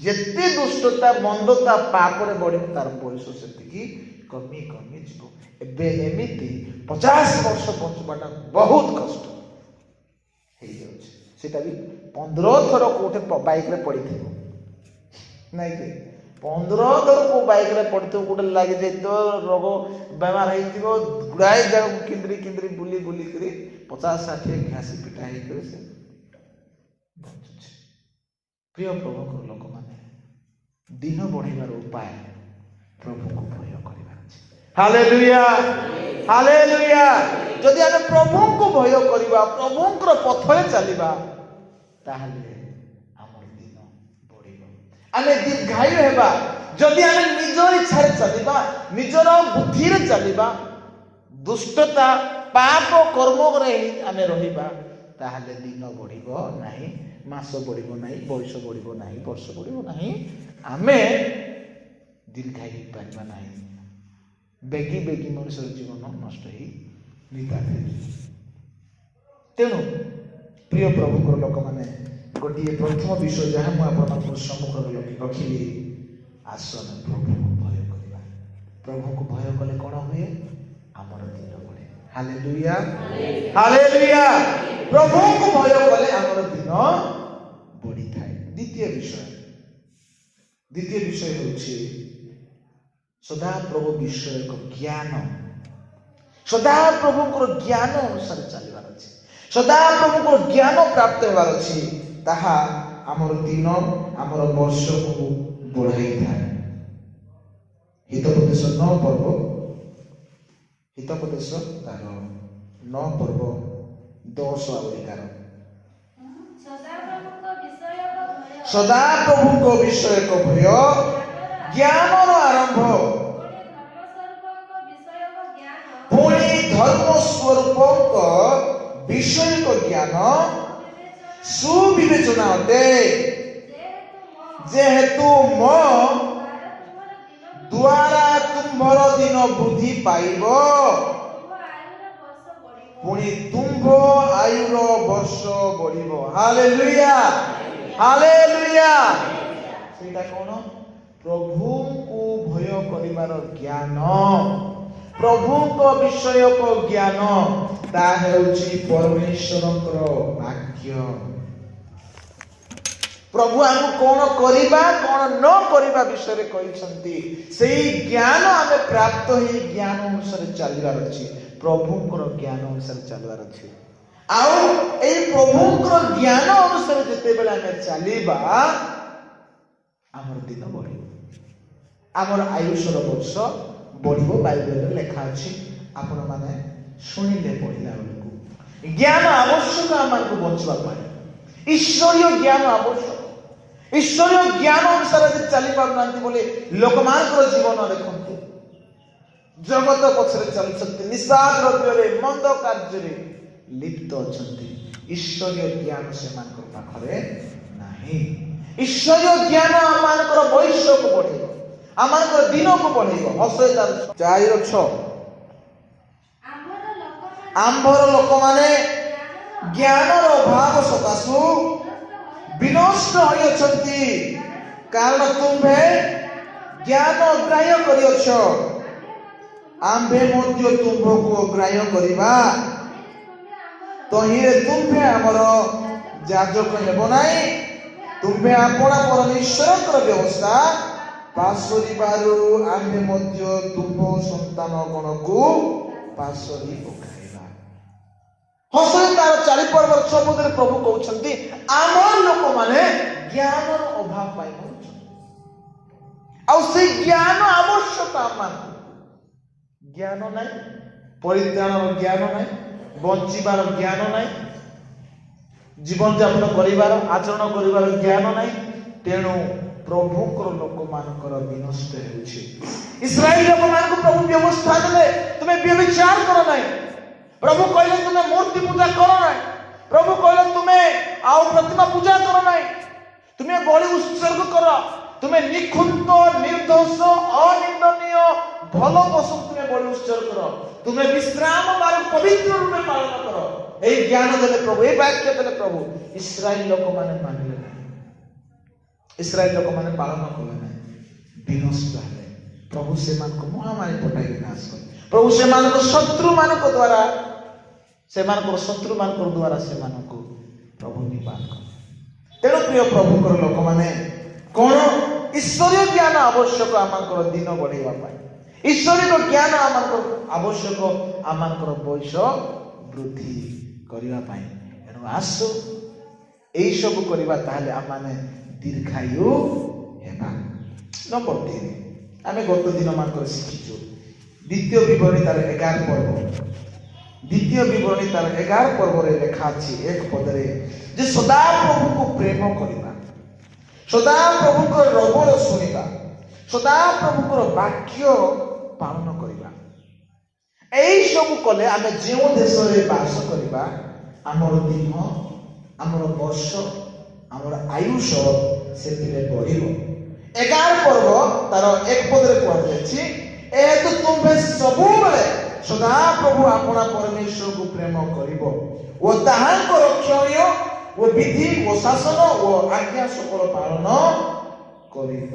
ଯେତେ ଦୁଷ୍ଟତା, ମନ୍ଦତା, ପାପରେ ବଢିବ, ତାର ବୟସ ସେତିକି କମି ଯିବ। ଏବେ ଏମିତି 50 ବର୍ଷ ବଞ୍ଚିବାଟା ବହୁତ କଷ୍ଟ ହେଇଯାଉଛି। ସେଟା ବି 15 ଥର କୋଉଠି ବାଇକରେ ପଡିଥିବ, ନାଇଁ କି? 15 ଥର କୋଉ ବାଇକରେ ପଡିଥିବ, ଗୋଟେ ଲାଗିଯାଇଥିବ, ରୋଗ ବେମାର ହେଇଥିବ, ଗୁଡାଏ ଜାଗାକୁ କିନ୍ଦ୍ରି ବୁଲିକରି 50-60 ଘାସି ପିଟା ହେଇକରି ସେ ବଞ୍ଚୁଛି। ପ୍ରିୟ ପ୍ରଭୁଙ୍କର ଲୋକମାନେ, ଦିନ ବଢିବାର ଉପାୟ ପ୍ରଭୁଙ୍କୁ ଭୟ କରିବାର ଅଛି। Hallelujah, hallelujah. ଯଦି ଆମେ ପ୍ରଭୁଙ୍କୁ ଭୟ କରିବା, ପ୍ରଭୁଙ୍କର ପଥରେ ଚାଲିବା, ତାହେଲେ ଆମର ଦିନ ବଢିବ, ଆମେ ଦୀର୍ଘାୟୁ ହେବା। ଯଦି ଆମେ ନିଜର ଇଚ୍ଛାରେ ଚାଲିବା, ନିଜର ବୁଦ୍ଧିରେ ଚାଲିବା, ଦୁଷ୍ଟତା ପାପ କର୍ମରେ ଆମେ ରହିବା, ତାହେଲେ ଦିନ ବଢିବ ନାହିଁ, ମାସ ବଢିବ ନାହିଁ, ବୟସ ବଢିବ ନାହିଁ, ବର୍ଷ ବଢିବ ନାହିଁ, ଆମେ ଦୀର୍ଘାୟୁ ପାରିବା ନାହିଁ। ବେଗି ବେଗି ମଣିଷର ଜୀବନ ନଷ୍ଟ ହେଇ ନିତାଥାଏ। ତେଣୁ ପ୍ରିୟ ପ୍ରଭୁଙ୍କର ଲୋକମାନେ, ଗୋଟିଏ ପ୍ରଥମ ବିଷୟ ଯାହା ମୁଁ ଆପଣମାନଙ୍କ ସମ୍ମୁଖରେ ରଖିଲି, ଆସ ଆମେ ପ୍ରଭୁଙ୍କୁ ଭୟ କରିବା। ପ୍ରଭୁଙ୍କୁ ଭୟ କଲେ କ'ଣ ହୁଏ? ଆମର ଦିନ ବଢ଼େ। Hallelujah, hallelujah. ପ୍ରଭୁଙ୍କୁ ଭୟ କଲେ ଆମର ଦିନ ବଢ଼ିଥାଏ। ଦ୍ୱିତୀୟ ବିଷୟ ହେଉଛି ସଦାପ୍ରଭୁ ବିଷୟକ ଜ୍ଞାନ। ସଦାପ୍ରଭୁଙ୍କର ଜ୍ଞାନ ଅନୁସାରେ ଚାଲିବାର ଅଛି, ସଦାପ୍ରଭୁଙ୍କର ଜ୍ଞାନ ପ୍ରାପ୍ତ ହେବାର ଅଛି। ତାହା ଆମର ଦିନ, ଆମର ବର୍ଷକୁ ବଢ଼ାଇଥାଏ। ହିତୋପଦେଶ 9 ପର୍ବ, ହିତୋପଦେଶ ତାର 9 ପର୍ବ 10 ଆଉ 11। ସଦାପ୍ରଭୁଙ୍କ ବିଷୟକ ଭୟ ଜ୍ଞାନର ଆରମ୍ଭ, ପୁଣି ଧର୍ମ ସ୍ୱରୂପଙ୍କ ବିଷୟକ ଜ୍ଞାନ ସୁବିବେଚନା ଅଟେ। ଯେହେତୁ ମୋ ଦ୍ୱାରା ତୁମ୍ଭର ଦିନ ବୃଦ୍ଧି ପାଇବ, ପୁଣି ତୁମ୍ଭ ଆୟୁର ବର୍ଷ ବଢିବ। Hallelujah, hallelujah. ସେଇଟା କ'ଣ? ପ୍ରଭୁଙ୍କୁ ଭୟ କରିବାର ଜ୍ଞାନ, ପ୍ରଭୁଙ୍କ ବିଷୟକ ଜ୍ଞାନ। ତାହା ହେଉଛି ପରମେଶ୍ୱରଙ୍କର ବାକ୍ୟ। ପ୍ରଭୁ ଆମକୁ କ'ଣ କରିବା କ'ଣ ନ କରିବା ବିଷୟରେ କହିଛନ୍ତି, ସେଇ ଜ୍ଞାନ ଆମେ ପ୍ରାପ୍ତ ହେଇ ଜ୍ଞାନ ଅନୁସାରେ ଚାଲିବାର ଅଛି, ପ୍ରଭୁଙ୍କର ଜ୍ଞାନ ଅନୁସାରେ ଚାଲିବାର ଅଛି। ଆଉ ଏଇ ପ୍ରଭୁଙ୍କର ଜ୍ଞାନ ଅନୁସାରେ ଯେତେବେଳେ ଆମେ ଚାଲିବା, ଆମର ଦିନ ବଢ଼ିବ, ଆମର ଆୟୁଷର ବର୍ଷ ବଢ଼ିବ। ବାଇବେଲରେ ଲେଖା ଅଛି, ଆପଣମାନେ ଶୁଣିଲେ ପଢ଼ିଲା ବେଳକୁ ଜ୍ଞାନ ଆବଶ୍ୟକ ଆମମାନଙ୍କୁ ବଞ୍ଚିବା ପାଇଁ। ଈଶ୍ୱରୀୟ ଜ୍ଞାନ ଆବଶ୍ୟକ। ଈଶ୍ୱରୀୟ ଜ୍ଞାନ ଅନୁସାରେ ଯଦି ଚାଲି ପାରୁନାହାନ୍ତି ବୋଲି ଲୋକମାନଙ୍କର ଜୀବନ ଦେଖନ୍ତୁ, ଜଗତ ପଛରେ ଚାଲୁଛନ୍ତି, ନିଶା ଦ୍ରବ୍ୟରେ, ମନ୍ଦ କାର୍ଯ୍ୟରେ ଲିପ୍ତ ଅଛନ୍ତି। ଈଶ୍ୱରୀୟ ଜ୍ଞାନ ସେମାନଙ୍କ ପାଖରେ ନାହିଁ। ଈଶ୍ୱରୀୟ ଜ୍ଞାନ ଆମମାନଙ୍କର ବୟସକୁ ବଢ଼େଇବ, ଆମମାନଙ୍କର ଦିନକୁ ବଢ଼େଇବ। ହସେ 4:6। ଆମ୍ଭର ଲୋକମାନେ ଜ୍ଞାନର ଅଭାବ ସକାଶୁ ବିନଷ୍ଟ ହୋଇଅଛନ୍ତି, କାରଣ ତୁମ୍ଭେ ଜ୍ଞାନ ଅଗ୍ରାହ୍ୟ କରିଅଛ। ଆମ୍ଭେ ମଧ୍ୟ ତୁମ୍ଭକୁ ଅଗ୍ରାହ୍ୟ କରିବା, ତହିଁରେ ତୁମ୍ଭେ ଆମର ଯାଜକ ହେବ ନାହିଁ। ତୁମ୍ଭେ ଆପଣା ପରମେଶ୍ୱରଙ୍କର ବ୍ୟବସ୍ଥା ପାଶୋରିବାରୁ ଆମ୍ଭେ ମଧ୍ୟ ତୁମ୍ଭ ସନ୍ତାନ ଗଣକୁ ପାଶୋରି ପକାଇବା। ହସରେ ତାର 4 ପର୍ବର 6 ପଦରେ ପ୍ରଭୁ କହୁଛନ୍ତି, ଆମ ଲୋକମାନେ ଜ୍ଞାନର ଅଭାବ ପାଇ ମରୁଛନ୍ତି। ଆଉ ସେଇ ଜ୍ଞାନ ଆବଶ୍ୟକ ଆମମାନଙ୍କୁ। ଜ୍ଞାନ ନାହିଁ, ପରିତ୍ରାଣର ଜ୍ଞାନ ନାହିଁ, ବଞ୍ଚିବାର ଜ୍ଞାନ ନାହିଁ, ଜୀବନଯାପନ କରିବାର, ଆଚରଣ କରିବାର ଜ୍ଞାନ ନାହିଁ। ତେଣୁ ପ୍ରଭୁଙ୍କର ଲୋକମାନଙ୍କର ବିନଷ୍ଟ ହେଉଛି। ଇସ୍ରାଏଲ ଲୋକମାନଙ୍କୁ ପ୍ରଭୁ ବ୍ୟବସ୍ଥା ଦେଲେ, ତୁମେ ବ୍ୟଭିଚାର କର ନାହିଁ। ପ୍ରଭୁ କହିଲେ ତୁମେ ମୂର୍ତ୍ତି ପୂଜା କର ନାହିଁ। ପ୍ରଭୁ କହିଲେ ତୁମେ ଆଉ ପ୍ରତିମା ପୂଜା କର ନାହିଁ, ତୁମେ ବଳି ଉତ୍ସର୍ଗ କର, ତୁମେ ନିଖୁନ୍ତ, ନିର୍ଦ୍ଦୋଷ, ଅନିନ୍ଦନୀୟ ଭଲ ପଶୁ ତୁମେ ବଳି ଉତ୍ସର୍ଗ କର, ତୁମେ ବିଶ୍ରାମ ବାର ପବିତ୍ର ରୂପେ ପାଳନ କର। এই জ্ঞান দেলে প্রভু, এই বাক্য দেলে প্রভু। ইসরায়েল লোকମାନେ ମାନିଲେ ନାହିଁ, ଇସ୍ରାଏଲ ଲୋକମାନେ ପାଳନ କଲେ ନାହିଁ, ବିନଷ୍ଟ ହେଲେ। ପ୍ରଭୁ ସେମାନଙ୍କୁ ମହାମାରୀ ପଠାଇ ବିନାଶ କଲେ। ପ୍ରଭୁ ସେମାନଙ୍କ ଶତ୍ରୁମାନଙ୍କ ଦ୍ୱାରା ସେମାନଙ୍କୁ ପ୍ରଭୁ ନିବାରଣ କଲେ। ତେଣୁ ପ୍ରିୟ ପ୍ରଭୁଙ୍କର ଲୋକମାନେ, କ'ଣ ଈଶ୍ୱରୀୟ ଜ୍ଞାନ ଆବଶ୍ୟକ ଆମଙ୍କର ଦିନ ବଢ଼େଇବା ପାଇଁ। ଈଶ୍ୱରୀୟ ଜ୍ଞାନ ଆମଙ୍କର ଆବଶ୍ୟକ ଆମଙ୍କର ବୟସ ବୃଦ୍ଧି କରିବା ପାଇଁ। ଏଣୁ ଆସୁ ଏଇସବୁ କରିବା, ତାହେଲେ ଆମମାନେ ଦୀର୍ଘାୟୁ ହେବା। ନମ୍ବର 3, ଆମେ ଗତ ଦିନମାନଙ୍କରେ ଶିଖିଛୁ ଦ୍ୱିତୀୟ ବିବରଣୀ ତାର 11 ପର୍ବ। ଦ୍ୱିତୀୟ ବିବରଣୀ ତାର 11 ପର୍ବରେ ଲେଖା ଅଛି 1 ପଦରେ ଯେ ସଦାପ୍ରଭୁଙ୍କୁ ପ୍ରେମ କରିବା, ସଦାପ୍ରଭୁଙ୍କର ରବର ଶୁଣିବା, ସଦାପ୍ରଭୁଙ୍କର ବାକ୍ୟ ପାଳନ କରିବା। এই ସବୁ କଲେ ଆମେ ଯେଉଁ ଦେଶରେ ବାସ କରିବା, ଆମର ଦିନ, ଆମର ବର୍ଷ, ଆମର ଆୟୁଷ ସେଥିରେ ବଢ଼ିବ। 11 ପର୍ବ ତାର 1 ପଦରେ କୁହାଯାଇଛି, ଏହେତୁ ତୁମେ ସବୁବେଳେ ସଦାପ୍ରଭୁ ଆପଣା ପରମେଶ୍ୱରକୁ ପ୍ରେମ କରିବ ଓ ତାହାଙ୍କ ରକ୍ଷଣୀୟ ଓ ବିଧି ଓ ଶାସନ ଓ ଆଜ୍ଞା ସକଳ ପାଳନ କରିବ।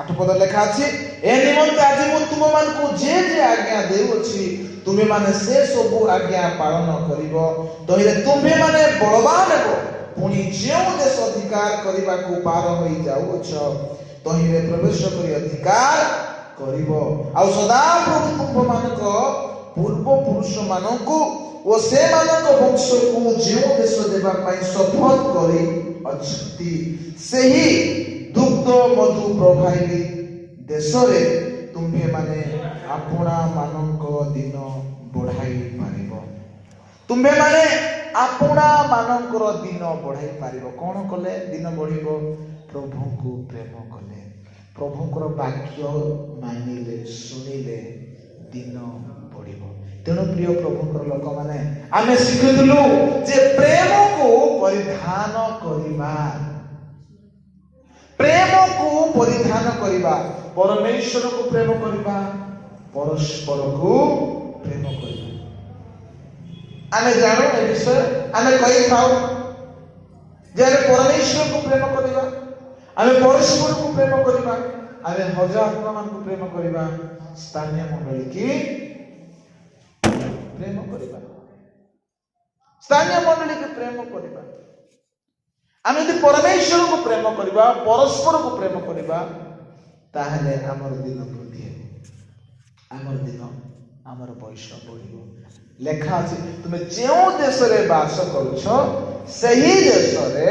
8 ପଦ ଲେଖା ଅଛି, ଏ ନିମନ୍ତେ ଆଜି ମୁଁ ତୁମମାନଙ୍କୁ ଯେ ଆଜ୍ଞା ଦେଉଅଛି ତୁମେମାନେ ସେ ସବୁ ଆଜ୍ଞା ପାଳନ କରିବ। ତହିଁରେ ତୁମ୍ଭେମାନେ ବଳବାନ ହେବ। ପୁଣି ଯେଉଁ ଦେଶ ଅଧିକାର କରିବାକୁ ପାର ହୋଇ ଯାଉଅଛ ତହିଁରେ ପ୍ରବେଶ କରି ଅଧିକାର କରିବ। ଆଉ ସଦାପ୍ରଭୁ ତୁମ୍ଭମାନଙ୍କ ପୂର୍ବପୁରୁଷ ମାନଙ୍କୁ ଓ ସେମାନଙ୍କ ବଂଶକୁ ଯେଉଁ ଦେଶ ଦେବା ପାଇଁ ଶପଥ କରି ଅଛନ୍ତି ସେହି ଦୁଗ୍ଧ ମଧୁ ପ୍ରବାହୀ ଦେଶରେ ତୁମ୍ଭେମାନେ ଆପଣା ମାନଙ୍କ ଦିନ ବଢାଇ ପାରିବ। ତୁମ୍ଭେମାନେ ଆପଣା ମାନଙ୍କର ଦିନ ବଢାଇ ପାରିବ। କଣ କଲେ ଦିନ ବଢିବ? ପ୍ରଭୁଙ୍କୁ ପ୍ରେମ କଲେ, ପ୍ରଭୁଙ୍କର ବାକ୍ୟ ମାନିଲେ, ଶୁଣିଲେ ଦିନ ବଢିବ। ତେଣୁ ପ୍ରିୟ ପ୍ରଭୁଙ୍କର ଲୋକମାନେ, ଆମେ ଶିଖୁଥିଲୁ ଯେ ପ୍ରେମକୁ ପରିଧାନ କରିବା, ପ୍ରେମକୁ ପରିଧାନ କରିବା, ପରମେଶ୍ୱରକୁ ପ୍ରେମ କରିବା, ପରସ୍ପରକୁ ପ୍ରେମ କରିବା। ଆମେ ଜାଣୁ ଏ ବିଷୟ, ଆମେ କହିଥାଉ ଯେ ଆମେ ପରମେଶ୍ୱରକୁ ପ୍ରେମ କରିବା, ଆମେ ପରସ୍ପରକୁ ପ୍ରେମ କରିବା, ଆମେ ହଜାରମାନଙ୍କୁ ପ୍ରେମ କରିବା, ସ୍ଥାନୀୟ ମଣ୍ଡଳୀ କି ପ୍ରେମ କରିବା, ସ୍ଥାନୀୟ ମଣ୍ଡଳୀକୁ ପ୍ରେମ କରିବା। ଆମେ ଯଦି ପରମେଶ୍ୱରକୁ ପ୍ରେମ କରିବା, ପରସ୍ପରକୁ ପ୍ରେମ କରିବା, ତାହେଲେ ଆମର ଦିନ ବୃଦ୍ଧି ହେବ, ଆମର ଦିନ, ଆମର ବୟସ ବଢିବ। ଲେଖା ଅଛି, ତୁମେ ଯେଉଁ ଦେଶରେ ବାସ କରୁଛ ସେହି ଦେଶରେ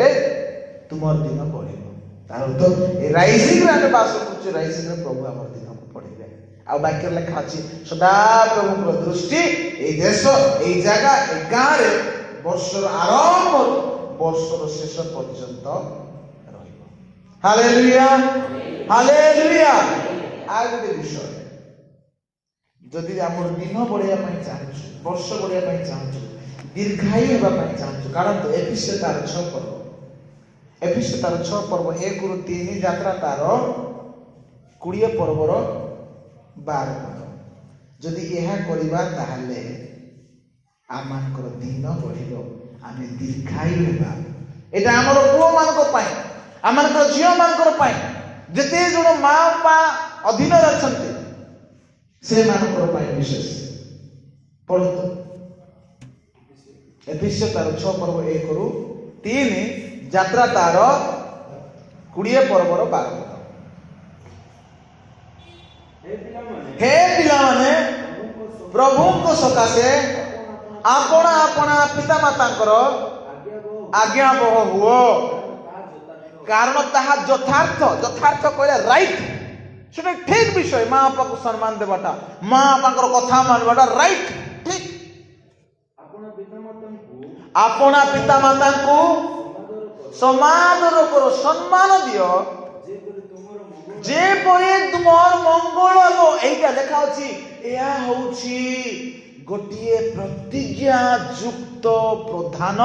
ତୁମର ଦିନ ବଢିବ। ତାର ଅର୍ଥ ଏ ରାଇଜିଂରେ ଆମେ ବାସ କରୁଛୁ, ରାଇଜିଂରେ ପ୍ରଭୁ ଆମର ଦିନକୁ ବଢିବେ। ଆଉ ବାକ୍ୟରେ ଲେଖା ଅଛି, ସଦାପ୍ରଭୁଙ୍କର ଦୃଷ୍ଟି ଏଇ ଦେଶ, ଏଇ ଜାଗା, ଏଇ ଗାଁରେ ବର୍ଷର ଆରମ୍ଭରୁ ବର୍ଷର ଶେଷ ପର୍ଯ୍ୟନ୍ତ ରହିବ। Hallelujah, hallelujah. ଆଉ ଗୋଟେ ବିଷୟ, ଯଦି ଆମର ଦିନ ବଢିବା ପାଇଁ ଚାହୁଁଛୁ, ବର୍ଷ ବଢିବା ପାଇଁ ଚାହୁଁଛୁ, ଦୀର୍ଘାୟୁ ହେବା ପାଇଁ ଚାହୁଁଛୁ, କାରଣ ଏଫେସୀୟ ତାର 6 ପର୍ବ, ଏଫେସୀୟ ତାର 6 ପର୍ବ 1ରୁ 3, ଯାତ୍ରା ତାର 20 ପର୍ବର 12 ପଦ। ଯଦି ଏହା କରିବା ତାହେଲେ ଆମମାନଙ୍କର ଦିନ ବଢିବ, ଆମେ ଦୀର୍ଘାୟୁ ହେବା। ଏଇଟା ଆମର ପୁଅ ମାନଙ୍କ ପାଇଁ, ଆମମାନଙ୍କର ଝିଅ ମାନଙ୍କର ପାଇଁ, ଯେତେ ଜଣ ମା ବାପା ଅଧୀନରେ ଅଛନ୍ତି ସେମାନଙ୍କର ପାଇଁ ବିଶେଷ। ପଢନ୍ତୁ ଏଫେସୀୟ ତାର 6 ପର୍ବ 1ରୁ 3, ଯାତ୍ରା ତାର 20 ପର୍ବର 12 ପଦ। ହେ ପିଲାମାନେ, ପ୍ରଭୁଙ୍କ ସକାଶେ ଆପଣା ଆପଣା ପିତାମାତାଙ୍କର ଆଜ୍ଞାବହ ହୁଅ, କାରଣ ତାହା ଯଥାର୍ଥ, ଯଥାର୍ଥ କହିଲେ ରାଇଟ୍, ସେଟା ଠିକ ବିଷୟ। ମା ବାପାକୁ ସମ୍ମାନ ଦେବାଟା, ମା ବାପାଙ୍କର କଥା ମାନିବାଟା ରାଇଟ୍, ଠିକ। ଆପଣା ପିତାମାତାଙ୍କୁ ସମାଦର କର, ସମ୍ମାନ ଦିଅ, ଯେପରି ତୁମର ମଙ୍ଗଳ ହେବ। ଏଇଟା ଲେଖା ଅଛି, ଏହା ହଉଛି ଗୋଟିଏ ପ୍ରତିଜ୍ଞା ଯୁକ୍ତ ପ୍ରଧାନ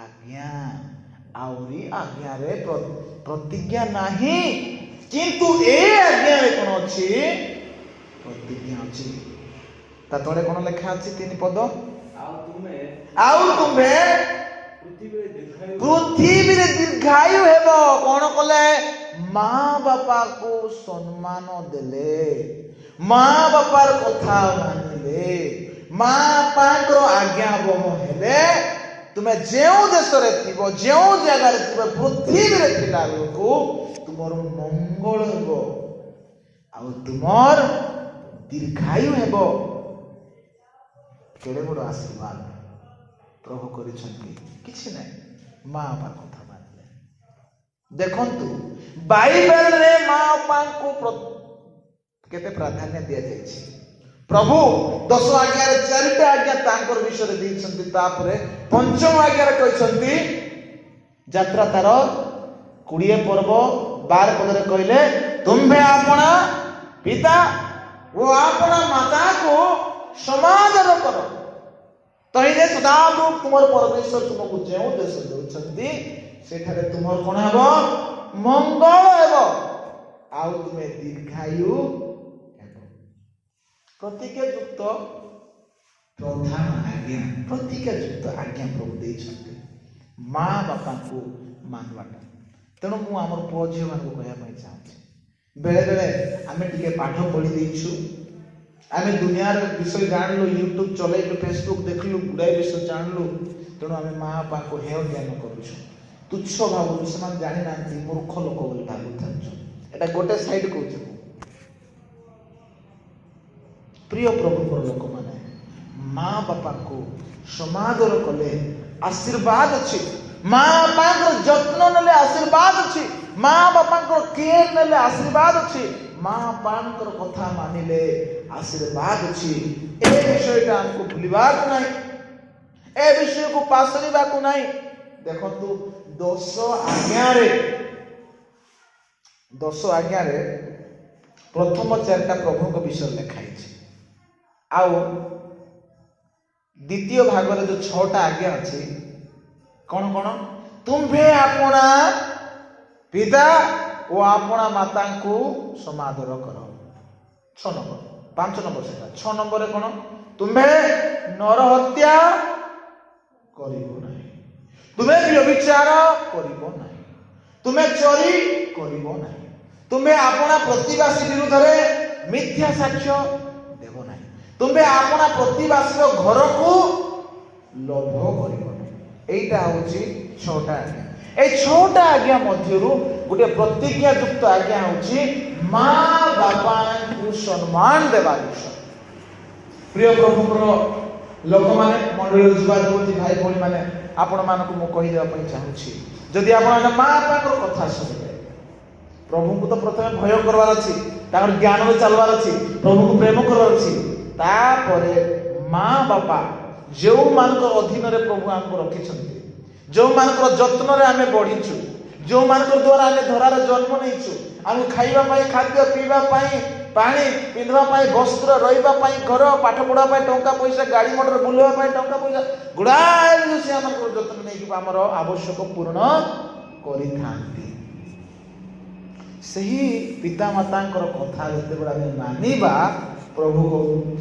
ଆଜ୍ଞା। ଆହୁରି ଆଜ୍ଞାରେ ପ୍ରତିଜ୍ଞା ନାହିଁ, କିନ୍ତୁ ଏ ଆଜ୍ଞାରେ କଣ ଅଛି? ପ୍ରତିଜ୍ଞା ଅଛି। ତା ତଳେ କଣ ଲେଖା ଅଛି? 3 ପଦ, ଆଉ ତୁମେ ପୃଥିବୀରେ ଦୀର୍ଘାୟୁ ହେବ। କଣ କଲେ? ମା ବାପାକୁ ସମ୍ମାନ ଦେଲେ, ମା ବାପାର କଥା ମାନିଲେ, ମା ବାପାଙ୍କର ଆଜ୍ଞାବହ ହେଲେ, ତୁମେ ଯେଉଁ ଦେଶରେ ଥିବ, ଯେଉଁ ଜାଗାରେ ଥିବ, ପୃଥିବୀରେ ଥିଲା ବେଳକୁ ତୁମର ମଙ୍ଗଳ ହେବ, ଆଉ ତୁମର ଦୀର୍ଘାୟୁ ହେବ। କେଡ଼େ ବଡ଼ ଆଶୀର୍ବାଦ ପ୍ରଭୁ କରିଛନ୍ତି। କିଛି ନାହିଁ, ମା ବାପା କଥା ମାନିଲେ। ଦେଖନ୍ତୁ ବାଇବେଲରେ ମା ବାପାଙ୍କୁ କେତେ ପ୍ରାଧାନ୍ୟ ଦିଆଯାଇଛି। ପ୍ରଭୁ 10 ଆଜ୍ଞାରେ 4ଟା ଆଜ୍ଞା ତାଙ୍କର ବିଷୟରେ ଦେଇଛନ୍ତି। ତାପରେ 5ମ ଆଜ୍ଞାରେ କହିଛନ୍ତି, ଯାତ୍ରା ତାର 20 ପର୍ବ 12 ପଦରେ କହିଲେ, ତୁମ୍ଭେ ଆପଣା ପିତା ଓ ଆପଣା ମାତାକୁ ସମାଦର କର, ତହିଁରେ ସଦାପ୍ରଭୁ ତୁମର ପରମେଶ୍ୱର ତୁମକୁ ଯେଉଁ ଦେଶ ଦେଉଛନ୍ତି ସେଠାରେ ତୁମର କଣ ହେବ? ମଙ୍ଗଳ ହେବ ଆଉ ତୁମେ ଦୀର୍ଘାୟୁ ହେବ। ପ୍ରତିଜ୍ଞା ଯୁକ୍ତ ପ୍ରଧାନ ଆଜ୍ଞା, ପ୍ରତିଜ୍ଞା ଯୁକ୍ତ ଆଜ୍ଞା ପ୍ରଭୁ ଦେଇଛନ୍ତି ମା ବାପାଙ୍କୁ ମାନବାଟା। ତେଣୁ ମୁଁ ଆମର ପୁଅ ଝିଅମାନଙ୍କୁ କହିବା ପାଇଁ ଚାହୁଁଛି, ବେଳେବେଳେ ଆମେ ଟିକେ ପାଠ ପଢ଼ି ଦେଇଛୁ, ଆମେ ଦୁନିଆର ବିଷୟ ଜାଣିଲୁ, ୟୁଟ୍ୟୁବ ଚଲେଇଲୁ, ଫେସବୁକ୍ ଦେଖିଲୁ, ଗୁଡ଼ାଏ ବିଷୟ ଜାଣିଲୁ, ତେଣୁ ଆମେ ମା ବାପାଙ୍କୁ ହେୟ ଜ୍ଞାନ କରୁଛୁ, ତୁଚ୍ଛ ଭାବୁଛୁ, ସେମାନେ ଜାଣିନାହାନ୍ତି, ମୂର୍ଖ ଲୋକ ବୋଲି ଭାବୁଥାନ୍ତୁ। ଏଇଟା ଗୋଟେ ସାଇଡ୍ କହୁଛି ମୁଁ। ପ୍ରିୟ ପ୍ରଭୁଙ୍କର ଲୋକମାନେ, ମା ବାପାଙ୍କୁ ସମାଦର କଲେ ଆଶୀର୍ବାଦ ଅଛି, ମା ବାପାଙ୍କର ଯତ୍ନ ନେଲେ ଆଶୀର୍ବାଦ ଅଛି, ମା ବାପାଙ୍କର କେୟାର ନେଲେ ଆଶୀର୍ବାଦ ଅଛି, ମା ବାପାଙ୍କର କଥା ମାନିଲେ ଆଶୀର୍ବାଦ ଅଛି। ଏ ବିଷୟଟା ଆମକୁ ଭୁଲିବାକୁ ନାହିଁ, ଏ ବିଷୟକୁ ପାସରିବାକୁ ନାହିଁ। ଦେଖନ୍ତୁ 10 ଆଜ୍ଞାରେ ପ୍ରଥମ 4ଟା ପ୍ରଭୁଙ୍କ ବିଷୟରେ ଲେଖା ହେଇଛି, ଆଉ ଦ୍ୱିତୀୟ ଭାଗରେ ଯୋଉ 6ଟା ଆଜ୍ଞା ଅଛି, କଣ କଣ? ତୁମ୍ଭେ ଆପଣା ପିତା ଓ ଆପଣା ମାତାଙ୍କୁ ସମାଦର କର। 6 ନମ୍ବର, 5 ନମ୍ବର ସେଟା। 6 ନମ୍ବରରେ କଣ? ତୁମ୍ଭେ ନରହତ୍ୟା କରିବ ନାହିଁ, ତୁମେ ବ୍ୟଭିଚାର କରିବ ନାହିଁ, ତୁମେ ଚୋରି କରିବ ନାହିଁ, ତୁମେ ଆପଣା ପ୍ରତିବାସୀ ବିରୁଦ୍ଧରେ ମିଥ୍ୟା ସାକ୍ଷ୍ୟ ଦେବ ନାହିଁ, ତୁମେ ଆପଣା ପ୍ରତିବାସୀର ଘରକୁ ଲୋଭ କରିବ ନାହିଁ। এইটা হচ্ছে 6টা আজ্ঞা। এই 6টা আজ্ঞা ମଧ୍ୟରୁ ଗୋଟେ ପ୍ରତିଜ୍ଞା ଯୁକ୍ତ ଆଜ୍ଞା ହଉଛି ମା ବାପାଙ୍କୁ ସମ୍ମାନ ଦେବା ବିଷୟ। ପ୍ରିୟ ପ୍ରଭୁଙ୍କର ଲୋକମାନେ, ମଣ୍ଡଳୀର ଯୁବା ଯୁବତୀ ଭାଇ ଭଉଣୀ ମାନେ, ଆପଣମାନଙ୍କୁ ମୁଁ କହିଦେବା ପାଇଁ ଚାହୁଁଛି, ଯଦି ଆପଣ ମା ବାପାଙ୍କର କଥା ଶୁଣିବେ, ପ୍ରଭୁଙ୍କୁ ତ ପ୍ରଥମେ ଭୟ କରିବାର ଅଛି, ତାଙ୍କର ଜ୍ଞାନରେ ଚାଲିବାର ଅଛି, ପ୍ରଭୁଙ୍କୁ ପ୍ରେମ କରିବାର ଅଛି, ତାପରେ ମା ବାପା ଯେଉଁମାନଙ୍କ ଅଧୀନରେ ପ୍ରଭୁ ଆମକୁ ରଖିଛନ୍ତି, ଯେଉଁମାନଙ୍କର ଯତ୍ନରେ ଆମେ ବଢ଼ିଛୁ, ଯେଉଁମାନଙ୍କର ଦ୍ୱାରା ଆମେ ଧରାରେ ଜନ୍ମ ନେଇଛୁ, ଆମକୁ ଖାଇବା ପାଇଁ ଖାଦ୍ୟ, ପିଇବା ପାଇଁ ପାଣି, ପିନ୍ଧିବା ପାଇଁ ବସ୍ତ୍ର, ରହିବା ପାଇଁ ଘର, ପାଠ ପଢ଼ିବା ପାଇଁ ଟଙ୍କା ପଇସା, ଗାଡ଼ି ମଟର ବୁଲିବା ପାଇଁ ଟଙ୍କା ପଇସା, ଗୁଡ଼ାଏ ସେ ଆମଙ୍କର ଯତ୍ନ ନେଇକି ଆମର ଆବଶ୍ୟକ ପୂରଣ କରିଥାନ୍ତି। ସେହି ପିତାମାତାଙ୍କର କଥା ଯେତେବେଳେ ଆମେ ମାନିବା, ପ୍ରଭୁ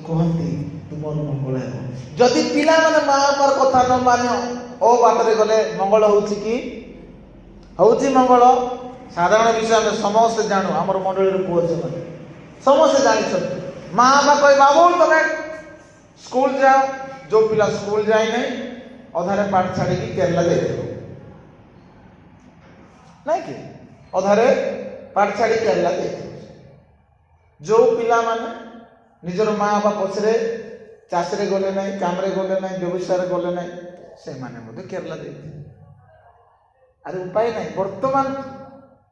କୁହନ୍ତି ତୁମର ମଙ୍ଗଳ ହେବ। ଯଦି ପିଲାମାନେ ମା ବାପାର କଥା ନ ମାନ, ଓ ବାଟରେ ଗଲେ ମଙ୍ଗଳ ହଉଛି କି? ହଉଛି ମଙ୍ଗଳ? ସାଧାରଣ ବିଷୟ ଆମେ ସମସ୍ତେ ଜାଣୁ, ଆମର ମଣ୍ଡଳୀର ପୁଅ ଝିଅମାନେ ସମସ୍ତେ ଜାଣିଛନ୍ତି। ମା ବାପା କହେ ବାବୁ ତମେ ସ୍କୁଲ ଯାଅ, ଯୋଉ ପିଲା ସ୍କୁଲ ଯାଇନାହିଁ ଅଧାରେ ପାଠ ଛାଡ଼ିକି କେରଲା ଯାଇଥିବ, ନାଇଁ କି? ଅଧାରେ ପାଠ ଛାଡ଼ି କେରଲା ଯାଇଥିବ। ଯୋଉ ପିଲାମାନେ ନିଜର ମା ବାପା ପଛରେ ଚାଷରେ ଗଲେ ନାହିଁ, କାମରେ ଗଲେ ନାହିଁ, ବ୍ୟବସାୟରେ ଗଲେ ନାହିଁ, ସେମାନେ ମଧ୍ୟ କେରଲା ଯାଇଥିବେ। ଆରେ ଉପାୟ ନାହିଁ, ବର୍ତ୍ତମାନ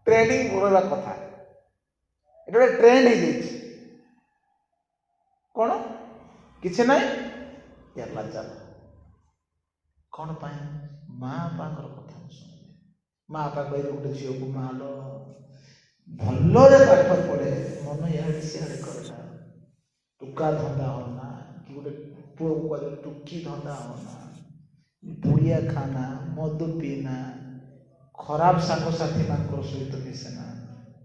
ଟ୍ରେଣ୍ଡିଂ କରିବା କଥା, এটা ଗୋଟେ ଟ୍ରେଣ୍ଡ ହେଇଯାଇଛି। କ'ଣ? କିଛି ନାହିଁ, କେରଲା ଚାଲ। କ'ଣ ପାଇଁ? ମା ବାପାଙ୍କର କଥା ଶୁଣିଲେ। ମା ବାପା କହିଲେ ଗୋଟେ ଝିଅକୁ ମାଲ ଭଲରେ ପାଠ ପଢ଼େ, ମନ ଇଆଡ଼େ ସିଆଡ଼େ କରେନା, ଟୁକା ଧନ୍ଦା ହନା, କି ଗୋଟେ ପୁଅକୁ କହିଲେ ଟୁକି ଧନ୍ଦା ହନା, ବୁଢ଼ିଆ ଖାନା, ମଦ ପିନା, ଖରାପ ସାଙ୍ଗସାଥି ମାନଙ୍କର ସହିତ ମିଶେନା।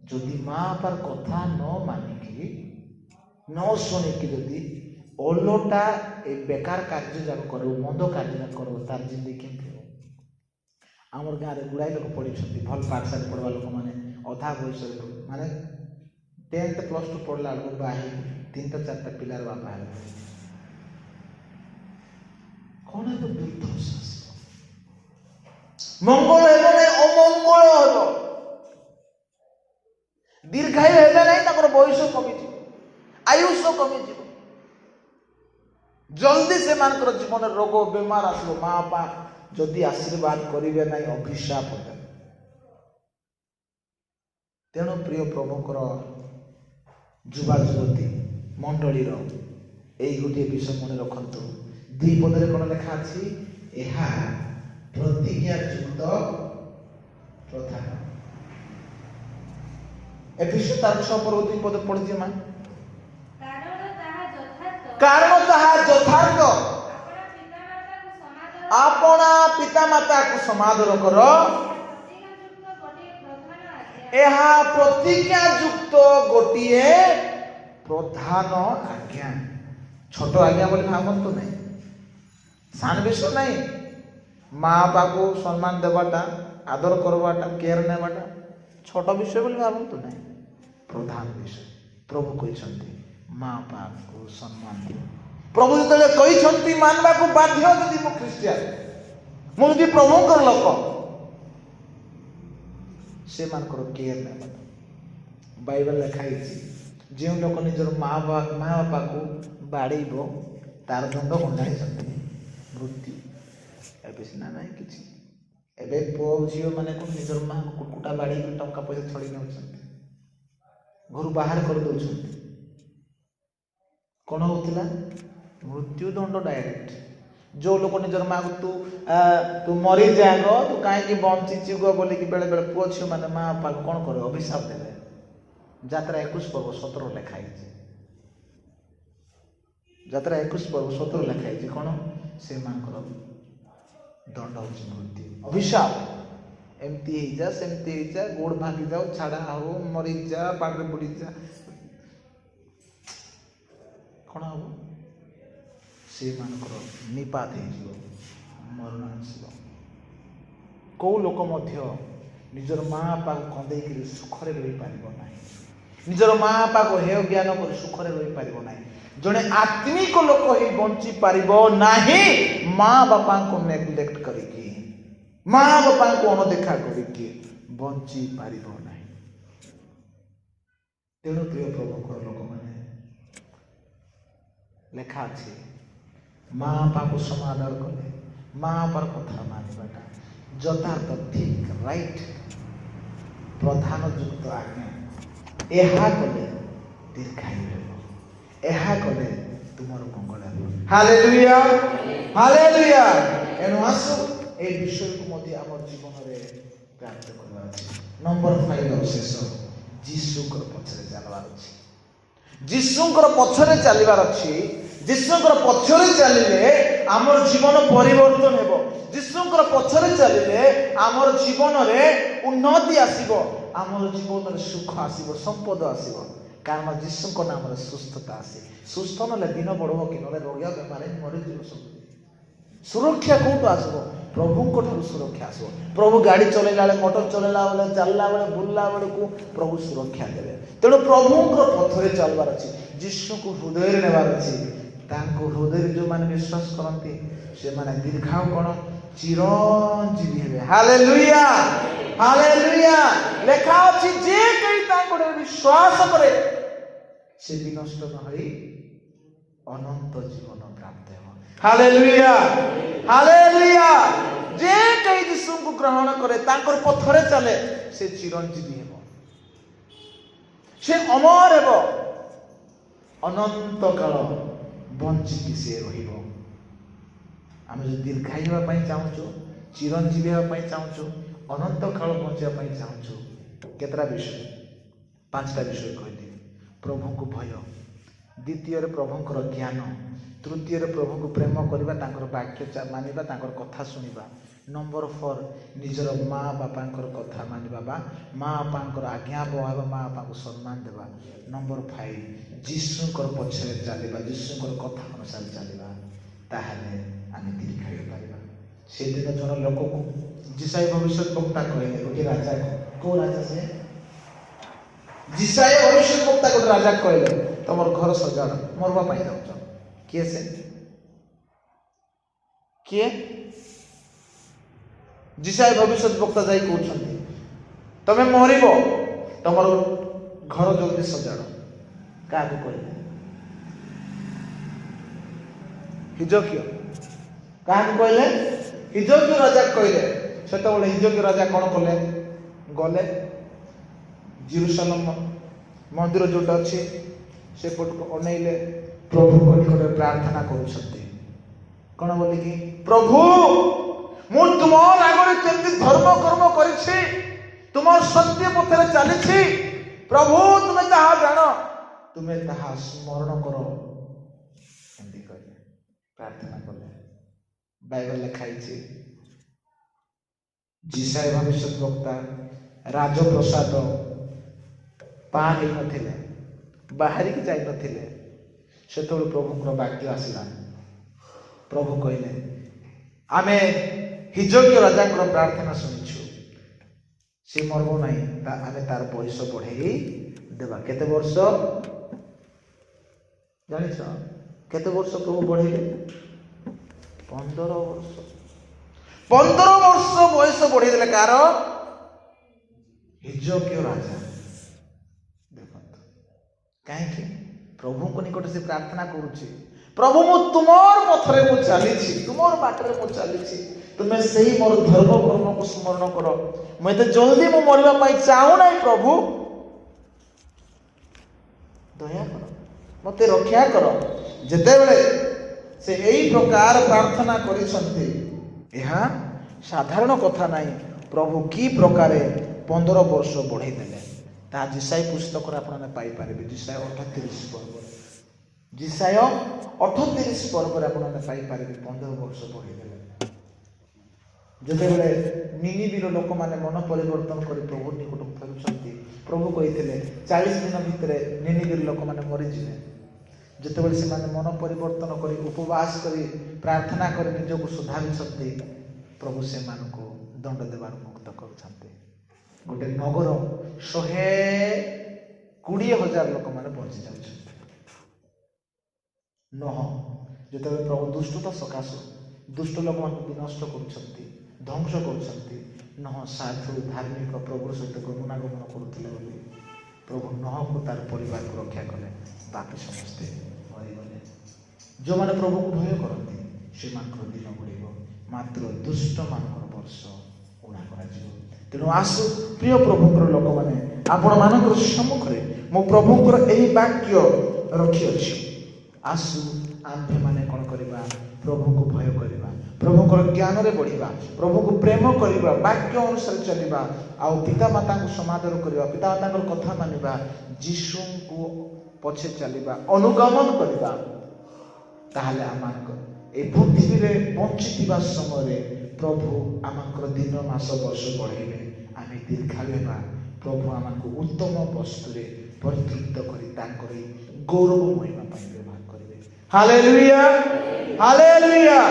ଯଦି ମା ବାପାର କଥା ନ ମାନିକି, ନ ଶୁଣିକି ଯଦି ଓଲଟା ଏ ବେକାର କାର୍ଯ୍ୟ ଯାକ କରିବ, ମନ୍ଦ କାର୍ଯ୍ୟ ଯାକ କରିବ, ତାର ଜିନ୍ଦଗି କେମିତି ହେବ? ଆମର ଗାଁରେ ଗୁଡ଼ାଏ ଲୋକ ପଢ଼ିଛନ୍ତି, ଭଲ ପାଠଶାଠ ପଢ଼ିବା ଲୋକମାନେ ଅଧା ବୟସରେ, ମାନେ 10th + 2 ପଢ଼ିଲା ବେଳକୁ ବାହା ହେଇ 3ଟା 4ଟା ପିଲାର ବାପା ହେଲେ। କ'ଣ ହେବ? ଦୁର୍ଦ୍ଦଶା। ମଙ୍ଗଳ ହେବ ନାହିଁ, ଅମଙ୍ଗଳ ହେବ। ଦୀର୍ଘାୟୁ ହେବେ ନାହିଁ, ତାଙ୍କର ବୟସ କମିଯିବ, ଆୟୁଷ କମିଯିବ, ଜଲ୍ଦି ସେମାନଙ୍କର ଜୀବନରେ ରୋଗ ବେମାର ଆସିବ। ମା ବାପା ଯଦି ଆଶୀର୍ବାଦ କରିବେ ନାହିଁ, ଅଭିଶାପ ଦେବେ। ତେଣୁ ପ୍ରିୟ ପ୍ରଭୁଙ୍କର ଯୁବା ଯୁବତୀ ମଣ୍ଡଳୀର ଏଇ ଗୋଟିଏ ବିଷୟ ମନେ ରଖନ୍ତୁ। 2 ପଦରେ କ'ଣ ଲେଖା ଅଛି? ଏହା ପ୍ରତିଜ୍ଞା ଯୁକ୍ତ ପ୍ରଧାନ। ଏଫେସୀୟ 6:2 ପଦ ପଢ଼ିଛି ମା। କାରଣ ତାହା ଯଥାର୍ଥ, ଆପଣା ପିତାମାତାକୁ ସମାଦର କର। ଏହା ପ୍ରତିଜ୍ଞା ଯୁକ୍ତ ଗୋଟିଏ ପ୍ରଧାନ ଆଜ୍ଞା। ଛୋଟ ଆଜ୍ଞା ବୋଲି ଭାବନ୍ତୁ ନାହିଁ, ସାନ ବିଷୟ ନାହିଁ। ମା ବାପାକୁ ସମ୍ମାନ ଦେବାଟା, ଆଦର କରବାଟା, କେୟାର ନେବାଟା ଛୋଟ ବିଷୟ ବୋଲି ଭାବନ୍ତୁ ନାହିଁ, ପ୍ରଧାନ ବିଷୟ। ପ୍ରଭୁ କହିଛନ୍ତି ମା ବାପାକୁ ସମ୍ମାନ ଦିଅ। ପ୍ରଭୁ ଯେତେବେଳେ କହିଛନ୍ତି ମାନିବାକୁ ବାଧ୍ୟ, ଯଦି ମୁଁ ଖ୍ରୀଷ୍ଟିଆନ, ମୁଁ ଯଦି ପ୍ରଭୁଙ୍କର ଲୋକ, ସେମାନଙ୍କର କେୟାର ନେବାଟା। ବାଇବେଲ ଲେଖା ହେଇଛି ଯେଉଁ ଲୋକ ନିଜର ମା ବାପାକୁ ବାଡ଼େଇବ ତାର ଦଣ୍ଡ କ'ଣ ଜାଣିଛନ୍ତି? ମୃତ୍ୟୁ। ଏବେ ସିନା ନାହିଁ କିଛି, ଏବେ ପୁଅ ଝିଅ ମାନେ କ'ଣ ନିଜର ମାଆକୁ କୁକୁଟା ବାଡ଼େଇକି ଟଙ୍କା ପଇସା ଛଡ଼େଇ ନେଉଛନ୍ତି, ଘରୁ ବାହାର କରିଦେଉଛନ୍ତି। କ'ଣ ହେଉଥିଲା? ମୃତ୍ୟୁ ଦଣ୍ଡ ଡାଇରେକ୍ଟ। ଯେଉଁ ଲୋକ ନିଜର ମାଆକୁ ତୁ ମରିଯାଗ, ତୁ କାହିଁକି ବଞ୍ଚିଛୁ ଗୋ ବୋଲିକି ବେଳେ ବେଳେ ପୁଅ ଝିଅ ମାନେ ମା ବାପାକୁ କ'ଣ କରେ? ଅଭିଶାପ ଦେବେ। ଯାତ୍ରା 21 ପର୍ବ 17 ଲେଖା ହେଇଛି। ଯାତ୍ରା 21 ପର୍ବ 17 ଲେଖା ହେଇଛି କ'ଣ? ସେମାନଙ୍କର ଦଣ୍ଡ ହେଉଛି ମୃତ୍ୟୁ, ଅଭିଶାପ। ଏମିତି ହେଇଯା, ସେମିତି ହେଇଯା, ଗୋଡ଼ ଭାଙ୍ଗି ଯାଉ, ଛାଡ଼ା ହଉ, ମରିଯା, ପାଣିରେ ବୁଡ଼ିଯା, କ'ଣ ହବ? ସେମାନଙ୍କର ନିପାତ ହେଇଯିବ, ମରଣ ଆସିବ। କେଉଁ ଲୋକ ମଧ୍ୟ ନିଜର ମା ବାପାକୁ କନ୍ଦେଇକିରି ସୁଖରେ ରହିପାରିବ ନାହିଁ, ନିଜର ମା ବାପାକୁ ହେୟ ଜ୍ଞାନ କରି ସୁଖରେ ରହିପାରିବ ନାହିଁ। ଜଣେ ଆତ୍ମିକ ଲୋକ ହିଁ ବଞ୍ଚିପାରିବ ନାହିଁ ମା ବାପାଙ୍କୁ ନେଗ୍ଲେକ୍ଟ କରିକି, ମା ବାପାଙ୍କୁ ଅଣଦେଖା କରିକି ବଞ୍ଚିପାରିବ ନାହିଁ। ତେଣୁ ପ୍ରିୟ ପ୍ରଭୁଙ୍କର ଲୋକମାନେ, ଲେଖା ଅଛି ମା ବାପାକୁ ସମାଦର କଲେ, ମା ବାପାର କଥା ମାନିବାଟା ଯଥାର୍ଥ, ଠିକ୍, ରାଇଟ୍, ପ୍ରଧାନ ଯୁକ୍ତ ଆଜ୍ଞା। ଏହା କଲେ ଦୀର୍ଘାୟୁ ହେବ, ଏହା କଲେ ତୁମର ମଙ୍ଗଳ ହେବ। Hallelujah, hallelujah. ଏଣୁ ଆସୁ এই বিষয়କୁ ମଧ୍ୟ ଆମ ଜୀବନରେ ପ୍ରାପ୍ତ କରିବାର ଅଛି। ନମ୍ବର 5 ଶେଷ, ଯୀଶୁଙ୍କର ପଛରେ ଚାଲିବାର ଅଛି। ଯୀଶୁଙ୍କର ପଛରେ ଚାଲିବାର ଅଛି। ଯୀଶୁଙ୍କର ପଛରେ ଚାଲିଲେ ଆମର ଜୀବନ ପରିବର୍ତ୍ତନ ହେବ। ଯୀଶୁଙ୍କର ପଛରେ ଚାଲିଲେ ଆମର ଜୀବନରେ ଉନ୍ନତି ଆସିବ, ଆମର ଜୀବନରେ ସୁଖ ଆସିବ, ସମ୍ପଦ ଆସିବ। କାରଣ ଯୀଶୁଙ୍କ ନାମରେ ସୁସ୍ଥତା ଆସେ। ସୁସ୍ଥ ନହେଲେ ଦିନ ବଢ଼ିବ କି, ନହେଲେ ରୋଗ ବେମାରରେ ମରିଯିବ ସବୁ। ସୁରକ୍ଷା କୋଉଠୁ ଆସିବ? ପ୍ରଭୁଙ୍କ ଠାରୁ ସୁରକ୍ଷା ଆସିବ। ପ୍ରଭୁ ଗାଡ଼ି ଚଲେଇଲା ବେଳେ, ମୋଟର ଚଲେଇଲା ବେଳେ, ଚାଲିଲା ବେଳେ, ବୁଲିଲା ବେଳକୁ ପ୍ରଭୁ ସୁରକ୍ଷା ଦେବେ। ତେଣୁ ପ୍ରଭୁଙ୍କର ପଥରେ ଚାଲିବାର ଅଛି, ଯୀଶୁଙ୍କୁ ହୃଦୟରେ ନେବାର ଅଛି। ତାଙ୍କୁ ହୃଦୟରେ ଯେଉଁମାନେ ବିଶ୍ୱାସ କରନ୍ତି ସେମାନେ ଦୀର୍ଘାୟୁ କ'ଣ? ଚିରଞ୍ଜୀବୀ ହେବେ। Hallelujah, hallelujah. ଲେଖା ଅଛି ଯେ କେହି ତାଙ୍କ ବିଶ୍ୱାସ କରେ ସେ ବିନଷ୍ଟ ନ ହୋଇ ଅନନ୍ତ ଜୀବନ ପ୍ରାପ୍ତ ହେବ। Hallelujah, hallelujah. ଯେ କେହି ଯୀଶୁଙ୍କୁ ଗ୍ରହଣ କରେ, ତାଙ୍କର ପଥରେ ଚାଲେ, ସେ ଚିରଞ୍ଜୀବୀ ହେବ, ସେ ଅମର ହେବ, ଅନନ୍ତ କାଳ ବଞ୍ଚିକି ସେ ରହିବ। ଆମେ ଯଦି ଦୀର୍ଘାୟୁ ହେବା ପାଇଁ ଚାହୁଁଛୁ, ଚିରଞ୍ଜୀବୀ ହେବା ପାଇଁ ଚାହୁଁଛୁ, ଅନନ୍ତ କାଳ ବଞ୍ଚିବା ପାଇଁ ଚାହୁଁଛୁ, କେତେଟା ବିଷୟ? 5ଟା ବିଷୟ କହିଲି। ପ୍ରଭୁଙ୍କୁ ଭୟ, ଦ୍ୱିତୀୟରେ ପ୍ରଭୁଙ୍କର ଜ୍ଞାନ, ତୃତୀୟରେ ପ୍ରଭୁଙ୍କୁ ପ୍ରେମ କରିବା, ତାଙ୍କର ବାକ୍ୟ ମାନିବା, ତାଙ୍କର କଥା ଶୁଣିବା। ନମ୍ବର 4 ନିଜର ମା ବାପାଙ୍କର କଥା ମାନିବା ବା ମା ବାପାଙ୍କର ଆଜ୍ଞାବହ ହେବା, ମା ବାପାଙ୍କୁ ସମ୍ମାନ ଦେବା। ନମ୍ବର 5 ଯୀଶୁଙ୍କର ପଛରେ ଚାଲିବା, ଯୀଶୁଙ୍କର କଥା ଅନୁସାରେ ଚାଲିବା। ତାହେଲେ ଆମେ ଦୀର୍ଘାୟୁ ପାରିବା। ସେଦିନ ଜଣେ ଲୋକକୁ ଯିଶାୟ ଭବିଷ୍ୟତ ବକ୍ତା କହିଲେ, ଗୋଟିଏ ରାଜା, କୋଉ ରାଜା ସେ? ଯିଶାୟ ଭବିଷ୍ୟତ ବକ୍ତା ଗୋଟେ ରାଜା କହିଲେ, ତମର ଘର ସଜାଡ଼, ମରବା ପାଇଁ ଯାଉଛ। କିଏ ସେ? କିଏ? ଯିଶାୟ ଭବିଷ୍ୟତ ବକ୍ତା ଯାଇ କହୁଛନ୍ତି ତମେ ମରିବ, ତମର ଘର ଜଲ୍ଦି ସଜାଡ଼। କାହାକୁ କହିଲେ? ହିଜକିୟ। କାହାକୁ କହିଲେ? ହିଜକିୟ ରାଜା କହିଲେ। ସେତେବେଳେ ହିଜକିୟ ରାଜା କ'ଣ କଲେ? ଗଲେ ଜେରୁସାଲେମ ମନ୍ଦିର ଯୋଉଟା ଅଛି ସେପଟକୁ ଅନେଇଲେ, ପ୍ରଭୁଙ୍କ ନିକଟରେ ପ୍ରାର୍ଥନା କରୁଛନ୍ତି। କ'ଣ ବୋଲିକି? ପ୍ରଭୁ, ମୁଁ ତୁମର ଆଗରେ କେମିତି ଧର୍ମ କର୍ମ କରିଛି, ତୁମର ସତ୍ୟ ପଥରେ ଚାଲିଛି, ପ୍ରଭୁ ତୁମେ ତାହା ଜାଣ, ତୁମେ ତାହା ସ୍ମରଣ କର। ଏମିତି କହିଲେ, ପ୍ରାର୍ଥନା କଲେ। ବାଇବେଲ ଲେଖା ହେଇଛି ଯିଶାୟ ଭବିଷ୍ୟତ ବକ୍ତା ରାଜପ୍ରସାଦ ପା ହେଇନଥିଲେ, ବାହାରିକି ଯାଇନଥିଲେ, ସେତେବେଳେ ପ୍ରଭୁଙ୍କର ବାକ୍ୟ ଆସିଲା। ପ୍ରଭୁ କହିଲେ, ଆମେ ହିଜକୀୟ ରାଜାଙ୍କର ପ୍ରାର୍ଥନା ଶୁଣିଛୁ, ସେ ମରିବ ନାହିଁ, ଆମେ ତାର ବୟସ ବଢେଇ ଦେବା। କେତେ ବର୍ଷ ଜାଣିଛ? କେତେ ବର୍ଷ ପ୍ରଭୁ ବଢେଇଲେ? 15 ବର୍ଷ। 15 ବର୍ଷ ବୟସ ବଢେଇ ଦେଲେ। କାର? ହିଜକୀୟ ରାଜା। ଦେଖନ୍ତୁ କାହିଁକି? ପ୍ରଭୁଙ୍କ ନିକଟରେ ସେ ପ୍ରାର୍ଥନା କରୁଛି, ପ୍ରଭୁ ମୁଁ ତୁମର ପଥରେ ମୁଁ ଚାଲିଛି, ତୁମର ବାଟରେ ମୁଁ ଚାଲିଛି, ତୁମେ ସେଇ ମୋର ଧର୍ମ କର୍ମକୁ ସ୍ମରଣ କର। ମୁଁ ଏତେ ଜଲ୍ଦି ମୁଁ ମରିବା ପାଇଁ ଚାହୁଁନାହିଁ, ପ୍ରଭୁ ଦୟା କର, ମତେ ରକ୍ଷା କର। ଯେତେବେଳେ ସେ ଏଇ ପ୍ରକାର ପ୍ରାର୍ଥନା କରିଛନ୍ତି, ଏହା ସାଧାରଣ କଥା ନାହିଁ। ପ୍ରଭୁ କି ପ୍ରକାରେ 15 ବର୍ଷ ବଢେଇ ଦେଲେ ତାହା ଜିସାଇ ପୁସ୍ତକରେ ଆପଣମାନେ ପାଇପାରିବେ। ଜିସାଇ 38 ପର୍ବରେ, ଜିସାଇ 38 ପର୍ବରେ ଆପଣମାନେ ପାଇପାରିବେ। 15 ବର୍ଷ ବଢେଇ ଦେଲେ। ଯେତେବେଳେ ନିନିବିର ଲୋକମାନେ ମନ ପରିବର୍ତ୍ତନ କରି ପ୍ରଭୁ ନିକଟକୁ ଫେରୁଛନ୍ତି, ପ୍ରଭୁ କହିଥିଲେ 40 ଦିନ ଭିତରେ ନିନିବିର ଲୋକମାନେ ମରିଯିବେ। ଯେତେବେଳେ ସେମାନେ ମନ ପରିବର୍ତ୍ତନ କରି ଉପବାସ କରି ପ୍ରାର୍ଥନା କରି ନିଜକୁ ସୁଧାରିଛନ୍ତି, ପ୍ରଭୁ ସେମାନଙ୍କୁ ଦଣ୍ଡ ଦେବାରୁ ମୁକ୍ତ କରୁଛନ୍ତି। ଗୋଟେ ନଗର 120,000 ଲୋକମାନେ ବଞ୍ଚି ଯାଉଛନ୍ତି। ନହ ଯେତେବେଳେ ପ୍ରଭୁ ଦୁଷ୍ଟତା ସକାଶୁ ଦୁଷ୍ଟ ଲୋକମାନଙ୍କୁ ବିନଷ୍ଟ କରୁଛନ୍ତି, ଧ୍ୱଂସ କରୁଛନ୍ତି, ନହ ସାଧୁ ଧାର୍ମିକ ପ୍ରଭୁର ସହିତ ଗମନାଗମନ କରୁଥିଲେ ବୋଲି ପ୍ରଭୁ ନହକୁ ତାର ପରିବାରକୁ ରକ୍ଷା କଲେ। ବାକି ସମସ୍ତେ ମରିଗଲେ। ଯେଉଁମାନେ ପ୍ରଭୁକୁ ଭୟ କରନ୍ତି ସେମାନଙ୍କର ଦିନ ଗୁଡ଼ିକ, ମାତ୍ର ଦୁଷ୍ଟମାନଙ୍କର ବର୍ଷ ଉଣା କରାଯିବ। ତେଣୁ ଆସୁ ପ୍ରିୟ ପ୍ରଭୁଙ୍କର ଲୋକମାନେ, ଆପଣମାନଙ୍କର ସମ୍ମୁଖରେ ମୁଁ ପ୍ରଭୁଙ୍କର ଏହି ବାକ୍ୟ ରଖିଅଛି। ଆସୁ ଆମ୍ଭେମାନେ କ'ଣ କରିବା? ପ୍ରଭୁଙ୍କୁ ଭୟ କରିବା, ପ୍ରଭୁଙ୍କର ଜ୍ଞାନରେ ବଢ଼ିବା, ପ୍ରଭୁଙ୍କୁ ପ୍ରେମ କରିବା, ବାକ୍ୟ ଅନୁସାରେ ଚାଲିବା, ଆଉ ପିତାମାତାଙ୍କୁ ସମାଦର କରିବା, ପିତାମାତାଙ୍କର କଥା ମାନିବା, ଯୀଶୁଙ୍କୁ ପଛେ ଚାଲିବା, ଅନୁଗମନ କରିବା। ତାହେଲେ ଆମମାନଙ୍କର এই ପୃଥିବୀରେ ବଞ୍ଚିଥିବା ସମୟରେ ପ୍ରଭୁ ଆମଙ୍କର ଦିନ ମାସ ବର୍ଷ ବଢ଼େଇବେ, ଆମେ ଦୀର୍ଘାୟୁ ହେବା। ପ୍ରଭୁ ଆମକୁ ଉତ୍ତମ ବସ୍ତୁରେ ପରିତୃପ୍ତ କରି ତାଙ୍କର ଗୌରବ ମହିମା ପାଇଁ ବ୍ୟବହାର କରିବେ। Hallelujah, hallelujah.